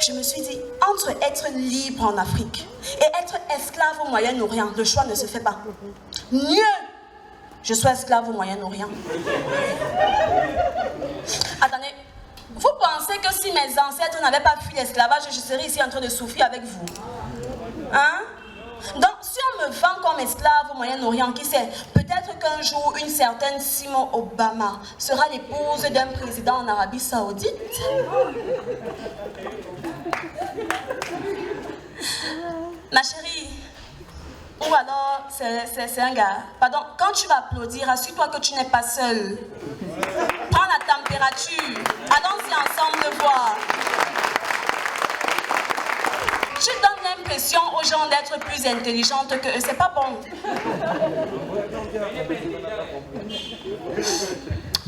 Je me suis dit, entre être libre en Afrique et être esclave au Moyen-Orient, le choix ne se fait pas. Mieux, je sois esclave au Moyen-Orient. Attendez, vous pensez que si mes ancêtres n'avaient pas fui l'esclavage, je serais ici en train de souffrir avec vous? Hein? Donc, si on me vend comme esclave au Moyen-Orient, qui sait, peut-être qu'un jour, une certaine Simone Obama sera l'épouse d'un président en Arabie Saoudite. Ma chérie, ou alors c'est un gars. Pardon, quand tu vas applaudir, assure-toi que tu n'es pas seule. Prends la température. Allons-y ensemble voir. Tu donnes l'impression aux gens d'être plus intelligentes que eux. C'est pas bon.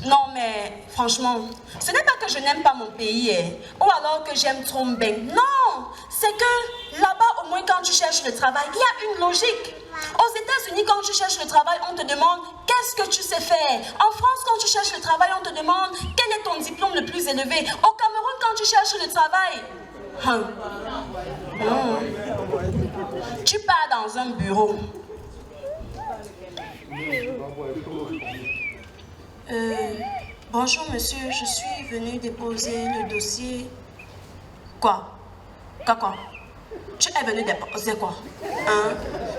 Non, mais franchement, ce n'est pas que je n'aime pas mon pays, ou alors que j'aime trop Mbeng. Non, c'est que là-bas, au moins, quand tu cherches le travail, il y a une logique. Aux États-Unis, quand tu cherches le travail, on te demande qu'est-ce que tu sais faire. En France, quand tu cherches le travail, on te demande quel est ton diplôme le plus élevé. Au Cameroun, quand tu cherches le travail, tu pars dans un bureau. Bonjour monsieur, je suis venue déposer le dossier. Quoi? Tu es venu déposer quoi?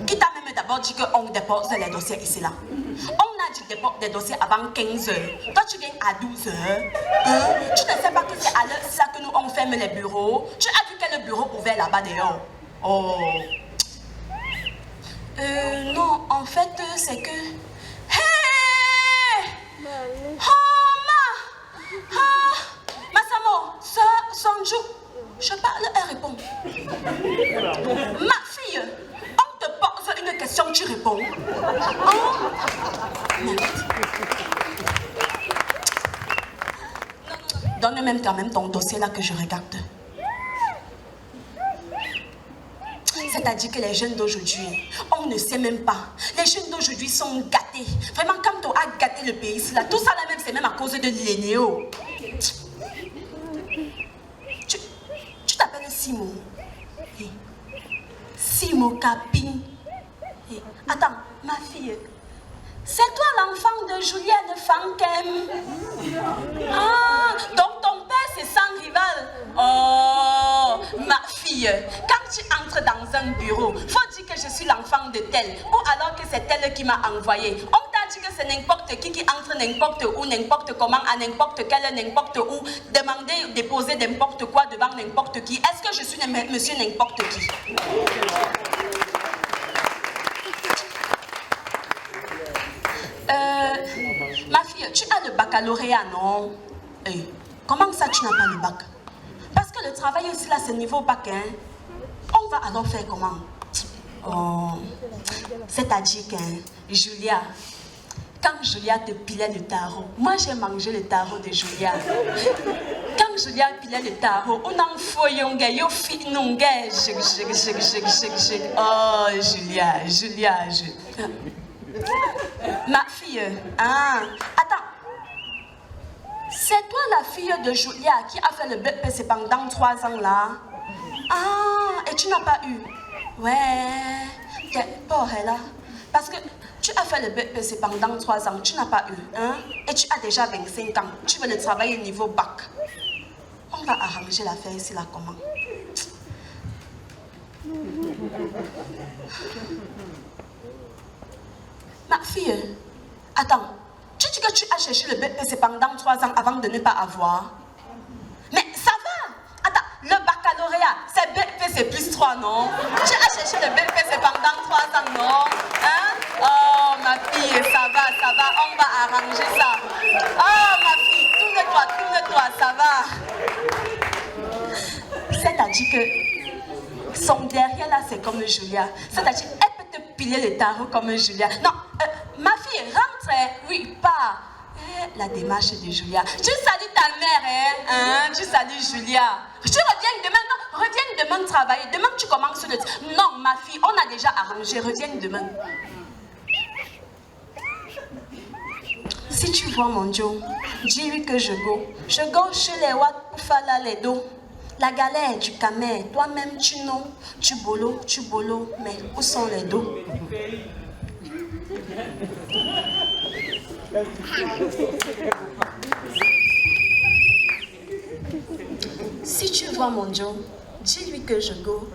Qui t'a même d'abord dit qu'on dépose les dossiers ici là? On a dit dépose des dossiers avant 15 h. Toi tu viens à 12 h. Tu ne sais pas que c'est à l'heure ça que nous on ferme les bureaux. Tu as vu quel bureau ouvert là-bas dehors? Oh. Non, en fait c'est que... Hey! Massamo, Sonju, je parle, elle répond. Ma fille, on te pose une question, tu réponds. Donne Donne même quand même ton dossier là que je regarde. C'est-à-dire que les jeunes d'aujourd'hui, on ne sait même pas. Les jeunes d'aujourd'hui sont gâtés. Vraiment, quand on a gâté le pays, là, tout ça là même, c'est même à cause de l'Énéo. Tu t'appelles Simo. Simo Capine. Attends, ma fille. C'est toi l'enfant de Julienne Fankem. Ah, donc ton père c'est sans rival. Oh, ma fille, quand tu entres dans un bureau, faut dire que je suis l'enfant de tel, ou alors que c'est elle qui m'a envoyé. On t'a dit que c'est n'importe qui entre n'importe où, n'importe comment, à n'importe quel, n'importe où, demander, déposer n'importe quoi devant n'importe qui. Est-ce que je suis monsieur n'importe qui? Ma fille, tu as le baccalauréat, non? Comment ça, tu n'as pas le bac? Parce que le travail aussi, là, c'est niveau bac, hein? On va alors faire comment? Oh, c'est-à-dire que Julia, quand Julia te pilait le tarot, moi, j'ai mangé le tarot de Julia. Quand Julia pilait le tarot, on en fout, on gagne, on fit, non, gagne, oh, Julia. Ma fille, attends. C'est toi la fille de Julia qui a fait le BPC pendant 3 ans là? Ah, et tu n'as pas eu? Ouais, t'es pauvre là. Parce que tu as fait le BPC pendant 3 ans, tu n'as pas eu, hein? Et tu as déjà 25 ans, tu veux le travailler au niveau bac. On va arranger l'affaire ici là, comment? Ma fille, attends, tu dis que tu as cherché le BPC pendant 3 ans avant de ne pas avoir? Mais ça va! Attends, le baccalauréat, c'est BPC plus 3, non? Tu as cherché le BPC pendant 3 ans, non? Hein? Oh, ma fille, ça va, on va arranger ça. Oh, ma fille, tourne-toi, ça va. C'est-à-dire que son derrière là, c'est comme Julia. C'est-à-dire, elle peut te piler le tarot comme Julia. Non, ma fille, rentre, oui, pas. La démarche de Julia. Tu salues ta mère, hein? Tu salues Julia. Tu reviens demain, non, reviens demain travailler. Demain, tu commences le... Non, ma fille, on a déjà arrangé, reviens demain. Si tu vois mon Joe, dis-lui que je go chez les Wat pour faire la les dos. La galère du camé, toi-même tu non, tu bolo, mais où sont les dos? Si tu vois mon Joe, dis-lui que je go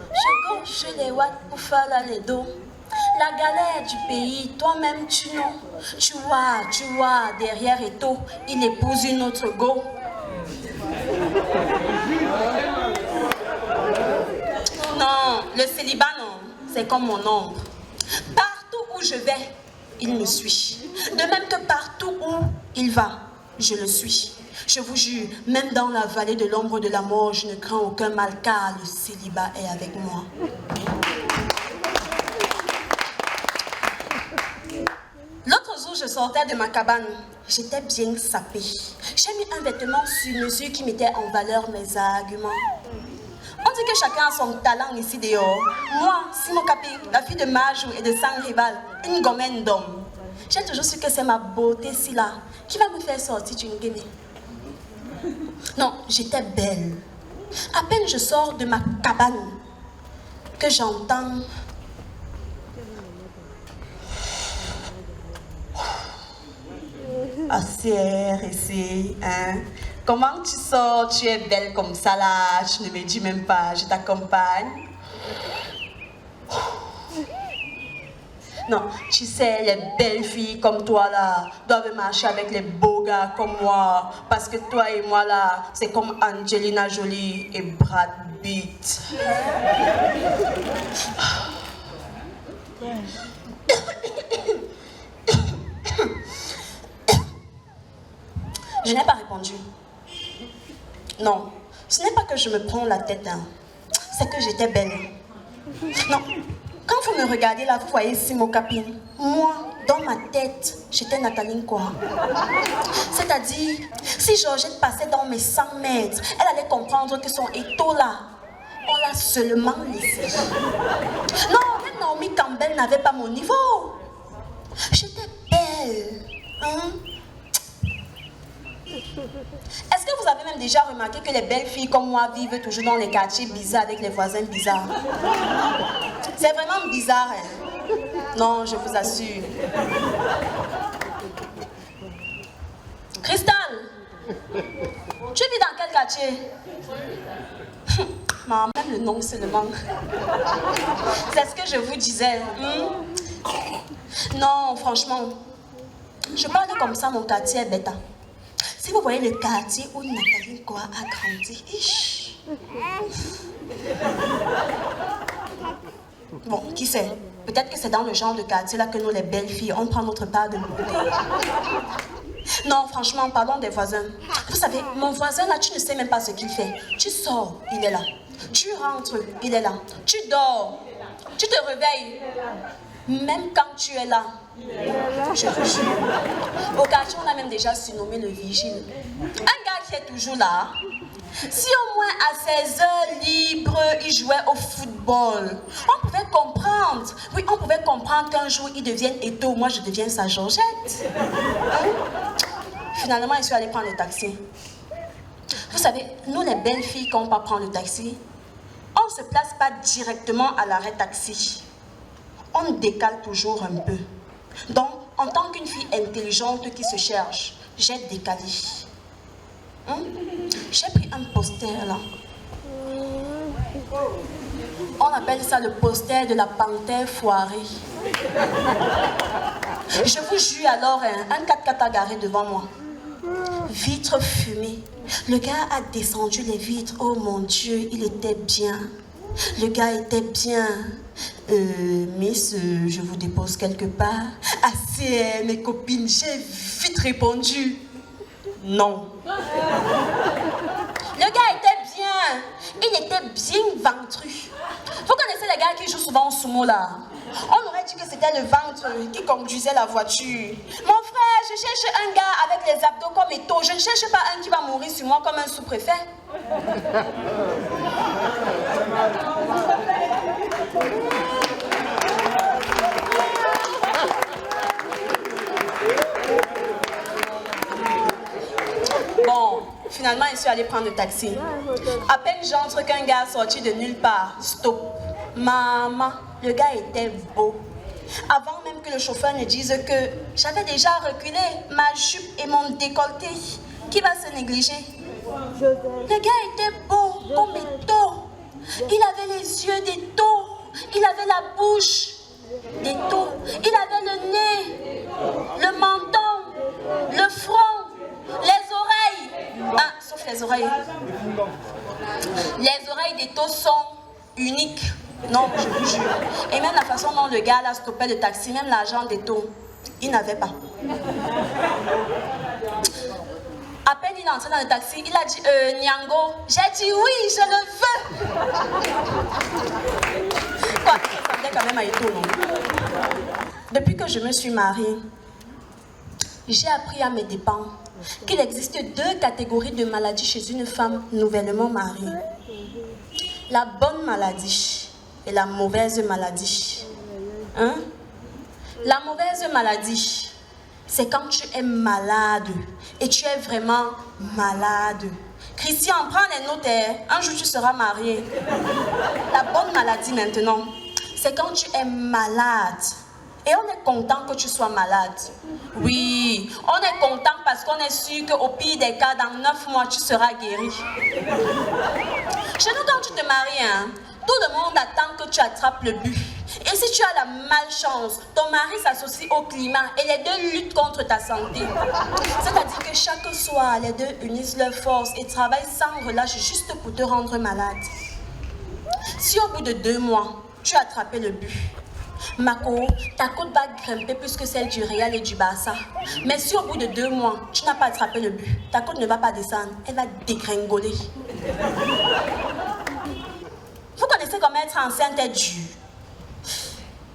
chez les Wat pour faire la les dos. La galère du pays, toi-même tu non, tu vois, derrière et tout, il épouse une autre go. Non, le célibat non, c'est comme mon ombre. Partout où je vais, il me suit. De même que partout où il va, je le suis. Je vous jure, même dans la vallée de l'ombre de la mort, je ne crains aucun mal car le célibat est avec moi. L'autre jour, je sortais de ma cabane. J'étais bien sapée. J'ai mis un vêtement sur mesure qui mettait en valeur mes arguments. On dit que chacun a son talent ici dehors. Moi, Simo Capi, la fille de Majou et de Sang Rival, une gommène d'homme. J'ai toujours su que c'est ma beauté ici là qui va me faire sortir d'une guinée. Non, j'étais belle. À peine je sors de ma cabane que j'entends... ici, hein? Comment tu sors, tu es belle comme ça là, tu ne me dis même pas, je t'accompagne. Non, tu sais, les belles filles comme toi là, doivent marcher avec les beaux gars comme moi, parce que toi et moi là, c'est comme Angelina Jolie et Brad Pitt. Je n'ai pas répondu. Non, ce n'est pas que je me prends la tête, hein. C'est que j'étais belle. Non, Quand vous me regardez là, vous voyez Simo Kaping. Moi, dans ma tête, j'étais Nathalie Nkwa. C'est-à-dire, si Georgette passait dans mes 100 mètres, elle allait comprendre que son étau là, on l'a seulement laissé. Non, même Naomi Campbell n'avait pas mon niveau. J'étais belle. Hein? Est-ce que vous avez même déjà remarqué que les belles filles comme moi vivent toujours dans les quartiers bizarres avec les voisins bizarres? C'est vraiment bizarre, hein? Non, je vous assure. Cristal, tu vis dans quel quartier? Maman, même le nom seulement. C'est ce que je vous disais. Non, franchement, je parle comme ça, mon quartier est bêta. Si vous voyez le quartier où Nathalie Nkwa a grandi, bon, qui sait? Peut-être que c'est dans le genre de quartier là que nous, les belles filles, on prend notre part de beauté. Non, franchement, parlons des voisins. Vous savez, mon voisin là, tu ne sais même pas ce qu'il fait. Tu sors, il est là. Tu rentres, il est là. Tu dors, tu te réveilles. Même quand tu es là, je vous jure. Au quartier, on a même déjà surnommé le vigile. Un gars qui est toujours là. Si au moins à ses heures libres, il jouait au football, on pouvait comprendre. Oui, on pouvait comprendre qu'un jour, il devienne Eto, moi je deviens sa Georgette. Finalement, je suis allée prendre le taxi. Vous savez, nous les belles filles, quand on va prendre le taxi, on ne se place pas directement à l'arrêt taxi. On décale toujours un peu. Donc, en tant qu'une fille intelligente qui se cherche, j'ai décalé. J'ai pris un poster là. On appelle ça le poster de la panthère foirée. Je vous jure alors, un 4x4 a garé devant moi. Vitres fumées. Le gars a descendu les vitres. Oh mon Dieu, il était bien. Le gars était bien. Miss, je vous dépose quelque part. Assez, mes copines, j'ai vite répondu. Non. Le gars était bien. Il était bien ventru. Vous connaissez les gars qui jouent souvent au sumo là? On aurait dit que c'était le ventre qui conduisait la voiture. Mon frère, je cherche un gars avec les abdos comme Eto. Je ne cherche pas un qui va mourir sur moi comme un sous-préfet. Bon, finalement, je suis allée prendre le taxi. À peine j'entre qu'un gars sorti de nulle part. Stop. Maman, le gars était beau. Avant même que le chauffeur ne dise que j'avais déjà reculé ma jupe et mon décolleté. Qui va se négliger? Le gars était beau comme Eto. Il avait les yeux d'Eto. Il avait la bouche d'Eto. Il avait le nez, le menton, le front, les oreilles. Ah, sauf les oreilles. Les oreilles d'Eto sont uniques. Non, je vous jure. Et même la façon dont le gars là stoppait le taxi, même l'agent d'Eto, il n'avait pas. À peine il est entré dans le taxi, il a dit Nyango. J'ai dit oui, je le veux. Quoi, ça ressemblait quand même à Eto, non? Depuis que je me suis mariée, j'ai appris à mes dépens qu'il existe 2 catégories de maladies chez une femme nouvellement mariée. La bonne maladie et la mauvaise maladie. Hein? La mauvaise maladie, c'est quand tu es malade et tu es vraiment malade. Christian, prends les notes, un jour tu seras marié. La bonne maladie maintenant, c'est quand tu es malade. Et on est content que tu sois malade. Oui, on est content parce qu'on est sûr qu'au pire des cas, dans 9 mois, tu seras guéri. Chez nous, quand tu te maries, tout le monde attend que tu attrapes le but. Et si tu as la malchance, ton mari s'associe au climat et les deux luttent contre ta santé. C'est-à-dire que chaque soir, les deux unissent leurs forces et travaillent sans relâche juste pour te rendre malade. Si au bout de 2 mois, tu as attrapé le but, Mako, ta côte va grimper plus que celle du Real et du Barça. Mais si au bout de 2 mois, tu n'as pas attrapé le but, ta côte ne va pas descendre, elle va dégringoler. Vous connaissez comment être enceinte est dur.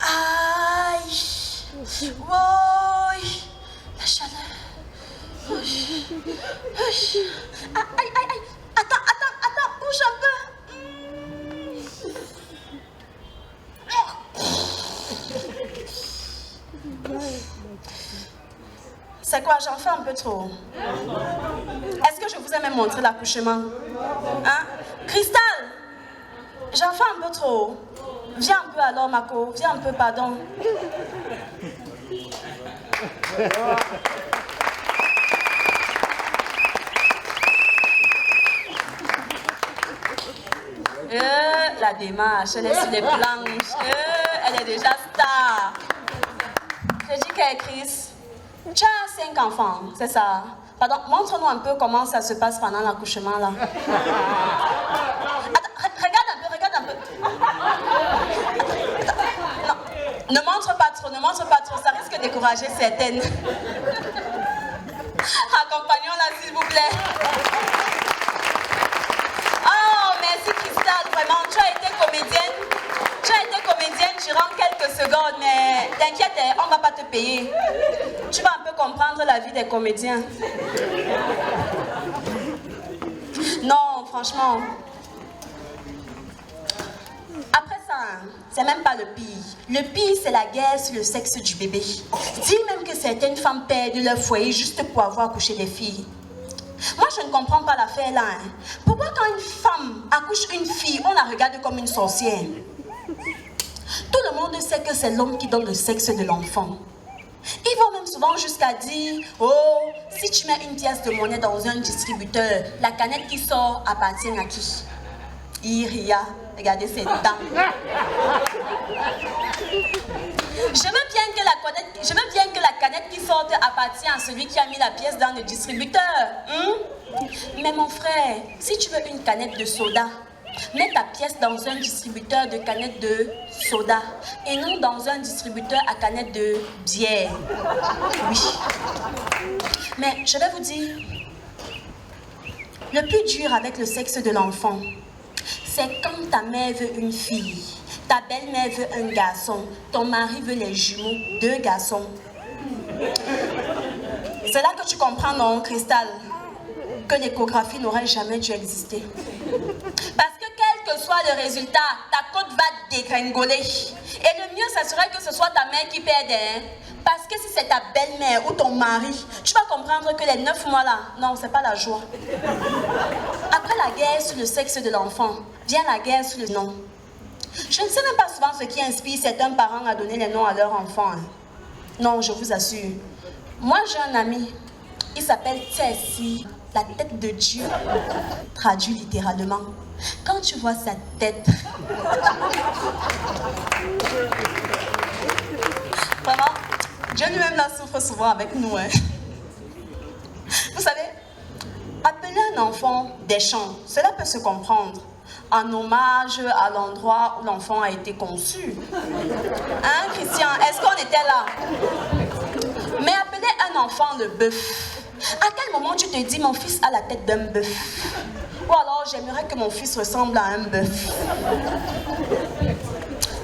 Aïe. Oui. La chaleur. Aïe, aïe, aïe. Attends, bouge un peu. C'est quoi, j'en fais un peu trop? Est-ce que je vous ai même montré l'accouchement? Hein? Cristal, j'en fais un peu trop. Viens un peu alors, Mako. Viens un peu, pardon. La démarche, elle est sur les planches. Elle est déjà star. Je dis qu'elle Chris, tu as 5 enfants, c'est ça? Pardon, montre-nous un peu comment ça se passe pendant l'accouchement là. Attends, regarde un peu. Non, ne montre pas trop, ça risque de décourager certaines. Accompagnons-la s'il vous plaît. Oh, merci Cristal, vraiment, tu as été comédienne durant quelques secondes, mais t'inquiète, on ne va pas te payer. Tu vas un peu comprendre la vie des comédiens. Non, franchement. Après ça, c'est même pas le pire. Le pire, c'est la guerre sur le sexe du bébé. Dis même que certaines femmes perdent leur foyer juste pour avoir accouché des filles. Moi, je ne comprends pas l'affaire là. Hein. Pourquoi quand une femme accouche une fille, on la regarde comme une sorcière? Tout le monde sait que c'est l'homme qui donne le sexe de l'enfant. Ils vont même souvent jusqu'à dire, oh, si tu mets une pièce de monnaie dans un distributeur, la canette qui sort appartient à qui? Iria, regardez ses dents. Je veux bien que la canette qui sorte appartient à celui qui a mis la pièce dans le distributeur. Mais mon frère, si tu veux une canette de soda, mets ta pièce dans un distributeur de canettes de soda et non dans un distributeur à canettes de bière. Oui. Mais je vais vous dire, le plus dur avec le sexe de l'enfant, c'est quand ta mère veut une fille, ta belle-mère veut un garçon, ton mari veut les jumeaux, 2 garçons. C'est là que tu comprends, non, Cristal, que l'échographie n'aurait jamais dû exister. Parce que quel que soit le résultat, ta côte va dégringoler. Et le mieux, ça serait que ce soit ta mère qui perde. Hein? Parce que si c'est ta belle-mère ou ton mari, tu vas comprendre que les 9 mois là, non, c'est pas la joie. Après la guerre sur le sexe de l'enfant, vient la guerre sur le nom. Je ne sais même pas souvent ce qui inspire certains parents à donner les noms à leurs enfants. Hein. Non, je vous assure. Moi, j'ai un ami, il s'appelle Tessie. La tête de Dieu, traduit littéralement. Quand tu vois sa tête, vraiment, Dieu lui-même la souffre souvent avec nous. Hein. Vous savez, appeler un enfant Deschamps, cela peut se comprendre. En hommage à l'endroit où l'enfant a été conçu. Hein, Christian, est-ce qu'on était là? Mais appeler un enfant le bœuf, à quel moment tu te dis mon fils a la tête d'un bœuf? Ou alors j'aimerais que mon fils ressemble à un bœuf?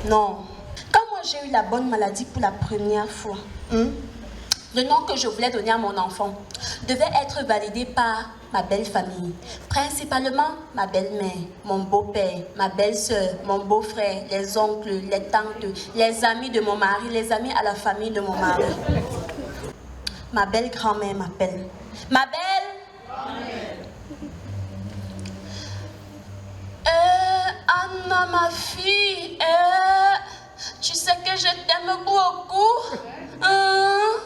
Non. Quand moi j'ai eu la bonne maladie pour la première fois, le nom que je voulais donner à mon enfant devait être validé par ma belle famille. Principalement ma belle-mère, mon beau-père, ma belle-sœur, mon beau-frère, les oncles, les tantes, les amis de mon mari, les amis à la famille de mon mari. Ma belle grand-mère m'appelle. Ma belle? Anna, ma fille, tu sais que je t'aime beaucoup.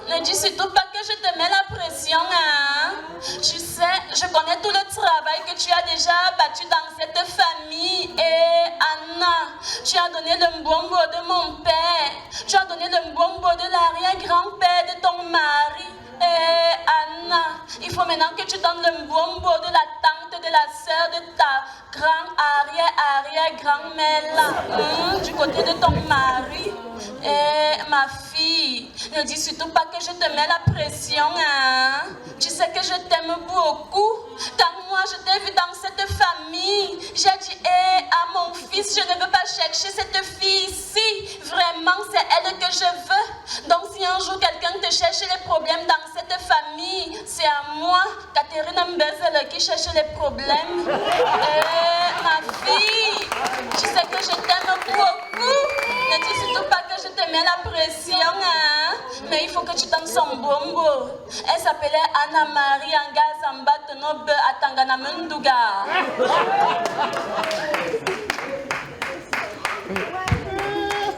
Ne dis surtout pas que je te mets la pression. Hein? Tu sais, je connais tout le travail que tu as déjà abattu dans cette famille. Et Anna, tu as donné le mbombo de mon père. Tu as donné le mbombo de l'arrière-grand-père de ton mari. Anna, il faut maintenant que tu donnes le mbombo de la tante, de la sœur, de ta grand-arrière-grand-mère là, du côté de ton mari. Ma fille, Ne dis surtout pas que je te mets la pression, hein. Tu sais que je t'aime beaucoup. Quand moi je t'ai vu dans cette famille, j'ai dit, hé, à mon fils, je ne veux pas chercher cette fille ici. Vraiment, c'est elle que je veux. Donc si un jour quelqu'un te cherche les problèmes dans cette famille, c'est à moi, Catherine Mbezel, qui cherche les problèmes. Ma fille, tu sais que je t'aime beaucoup. Ne dis surtout pas que je te mets la pression, hein. Mais il faut que tu donnes son bombo. Elle s'appelait Anna-Marie Angazamba Tonobe Atangana Munduga.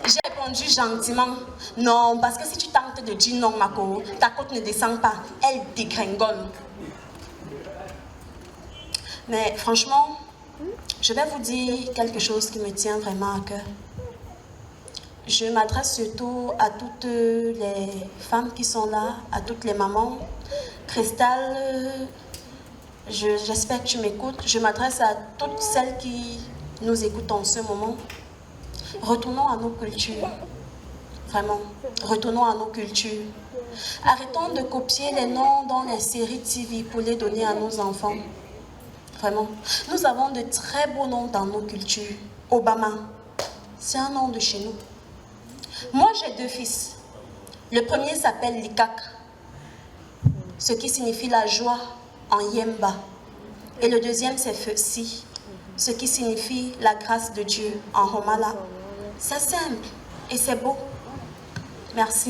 J'ai répondu gentiment. Non, parce que si tu tentes de dire non, Mako, ta côte ne descend pas. Elle dégringole. Mais franchement, je vais vous dire quelque chose qui me tient vraiment à cœur. Je m'adresse surtout à toutes les femmes qui sont là, à toutes les mamans. Cristal, j'espère que tu m'écoutes. Je m'adresse à toutes celles qui nous écoutent en ce moment. Retournons à nos cultures. Vraiment, retournons à nos cultures. Arrêtons de copier les noms dans les séries TV pour les donner à nos enfants. Vraiment. Nous avons de très beaux noms dans nos cultures. Obama, c'est un nom de chez nous. Moi, j'ai 2 fils. Le premier s'appelle Likak, ce qui signifie la joie en Yemba. Et le deuxième, c'est Feusi, ce qui signifie la grâce de Dieu en Homala. C'est simple et c'est beau. Merci.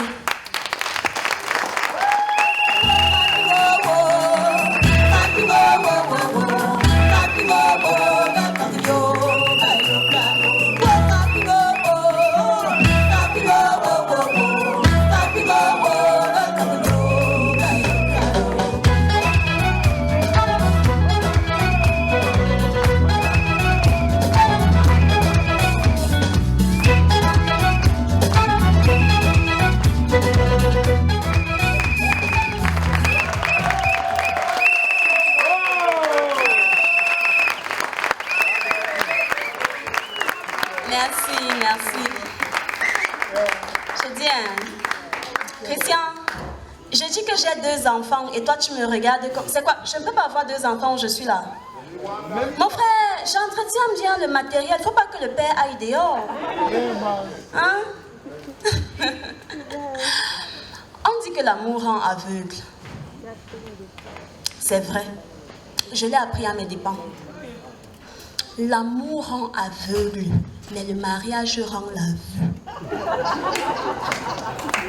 Merci. Je dis, Christian, je dis que j'ai 2 enfants et toi tu me regardes comme... C'est quoi? Je ne peux pas avoir 2 enfants où je suis là. Mon frère, j'entretiens bien le matériel. Il ne faut pas que le père aille dehors. Hein? On dit que l'amour rend aveugle. C'est vrai. Je l'ai appris à mes dépens. L'amour rend aveugle, mais le mariage rend la vue.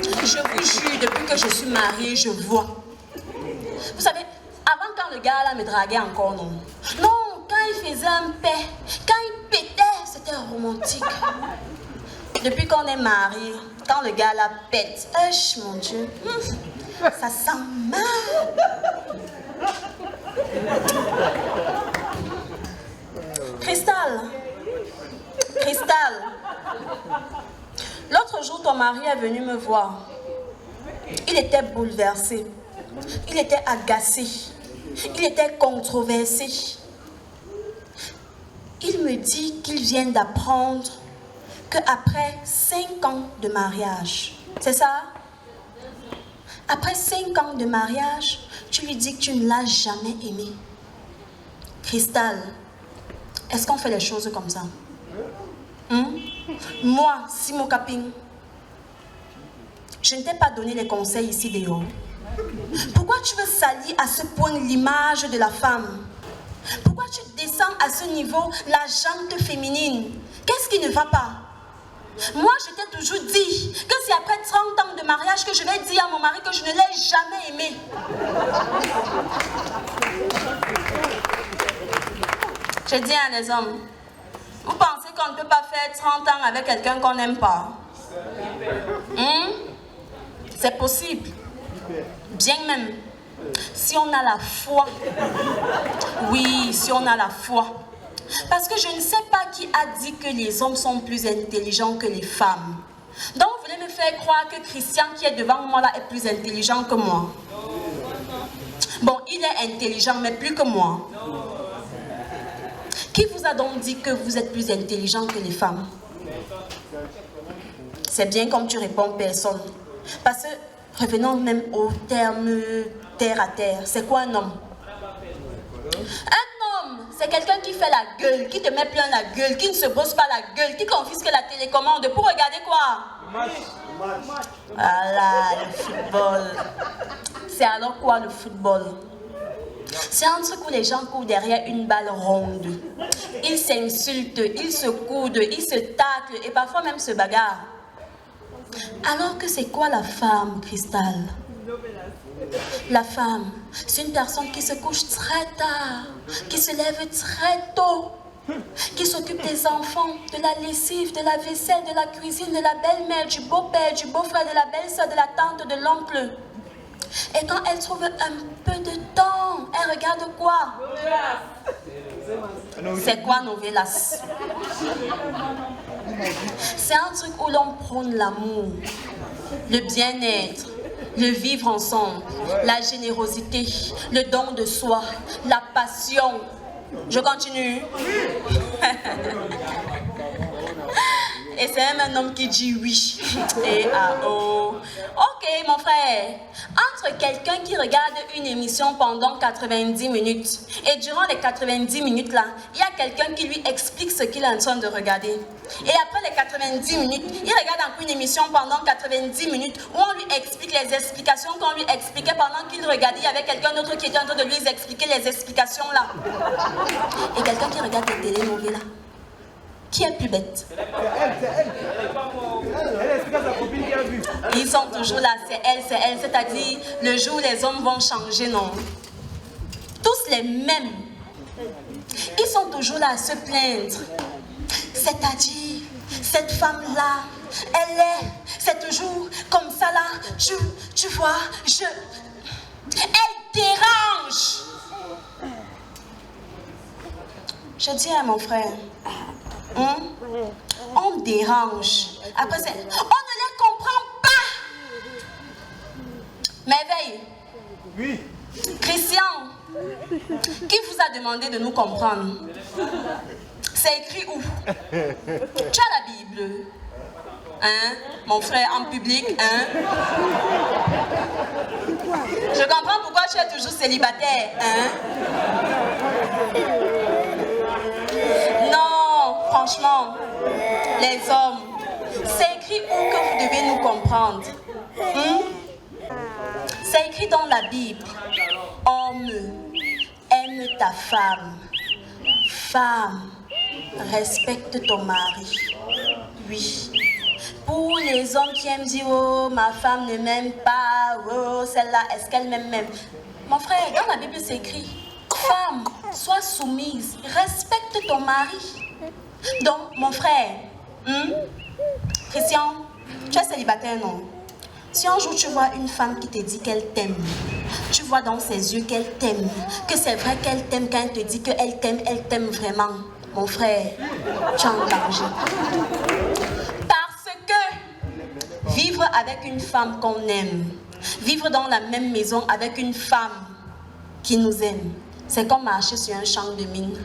Je vous jure, depuis que je suis mariée, je vois. Vous savez, avant quand le gars là me draguait encore, non. Non, quand il faisait un paix, quand il pétait, c'était romantique. Depuis qu'on est mariés, quand le gars là pète, mon Dieu, ça sent mal. Cristal, l'autre jour, ton mari est venu me voir. Il était bouleversé, il était agacé, il était controversé. Il me dit qu'il vient d'apprendre qu'après 5 ans de mariage, c'est ça? Après 5 ans de mariage, tu lui dis que tu ne l'as jamais aimé. Cristal, est-ce qu'on fait les choses comme ça? Moi, Simo Kaping, je ne t'ai pas donné les conseils ici dehors. Pourquoi tu veux salir à ce point l'image de la femme? Pourquoi tu descends à ce niveau la jante féminine? Qu'est-ce qui ne va pas? Moi, je t'ai toujours dit que c'est après 30 ans de mariage que je vais dire à mon mari que je ne l'ai jamais aimé. Je dis à les hommes, vous pensez qu'on ne peut pas faire 30 ans avec quelqu'un qu'on n'aime pas? C'est possible. Bien même. Si on a la foi. Oui, si on a la foi. Parce que je ne sais pas qui a dit que les hommes sont plus intelligents que les femmes. Donc vous voulez me faire croire que Christian qui est devant moi là est plus intelligent que moi? Bon, il est intelligent, mais plus que moi. Qui vous a donc dit que vous êtes plus intelligent que les femmes? C'est bien comme tu réponds, personne. Parce que, revenons même au terme terre à terre. C'est quoi un homme? Un homme, c'est quelqu'un qui fait la gueule, qui te met plein la gueule, qui ne se brosse pas la gueule, qui confisque la télécommande pour regarder quoi? Voilà, le football. C'est alors quoi le football? C'est un truc où les gens courent derrière une balle ronde. Ils s'insultent, ils se coudent, ils se taclent et parfois même se bagarrent. Alors que c'est quoi la femme, Cristal? La femme, c'est une personne qui se couche très tard, qui se lève très tôt, qui s'occupe des enfants, de la lessive, de la vaisselle, de la cuisine, de la belle-mère, du beau-père, du beau-frère, de la belle-sœur, de la tante, de l'oncle. Et quand elle trouve un peu de temps, elle regarde quoi? C'est quoi Novelas? C'est un truc où l'on prône l'amour, le bien-être, le vivre ensemble, la générosité, le don de soi, la passion. Je continue. Et c'est même un homme qui dit oui. Et oh. Ok, mon frère. Entre quelqu'un qui regarde une émission pendant 90 minutes et durant les 90 minutes là, il y a quelqu'un qui lui explique ce qu'il est en train de regarder. Et après les 90 minutes, il regarde encore une émission pendant 90 minutes où on lui explique les explications qu'on lui expliquait pendant qu'il regardait. Il y avait quelqu'un d'autre qui était en train de lui expliquer les explications là. Et quelqu'un qui regarde les télénovelas. Qui est plus bête? C'est elle. Elle explique à sa copine qui a vu. Ils sont toujours là, c'est elle. C'est-à-dire, le jour où les hommes vont changer, non? Tous les mêmes. Ils sont toujours là à se plaindre. C'est-à-dire, cette femme-là, c'est toujours comme ça là. Tu vois, elle dérange. Je dis à mon frère, on dérange. Après, on ne les comprend pas. Merveille. Oui. Christian, qui vous a demandé de nous comprendre? C'est écrit où? Tu as la Bible? Hein? Mon frère, en public, hein? Je comprends pourquoi tu es toujours célibataire, hein? Non, franchement, les hommes, c'est écrit où que vous devez nous comprendre? C'est écrit dans la Bible. Homme, aime ta femme. Femme, respecte ton mari. Oui. Pour les hommes qui aiment dire, oh, ma femme ne m'aime pas, oh, celle-là, est-ce qu'elle m'aime même? Mon frère, dans la Bible, c'est écrit, femme, sois soumise, respecte ton mari. Donc, mon frère, Christian, tu es célibataire, non? Si un jour tu vois une femme qui te dit qu'elle t'aime, tu vois dans ses yeux qu'elle t'aime, que c'est vrai qu'elle t'aime quand elle te dit qu'elle t'aime vraiment, mon frère, tu es en danger. Parce que vivre avec une femme qu'on aime, vivre dans la même maison avec une femme qui nous aime, c'est comme marcher sur un champ de mine.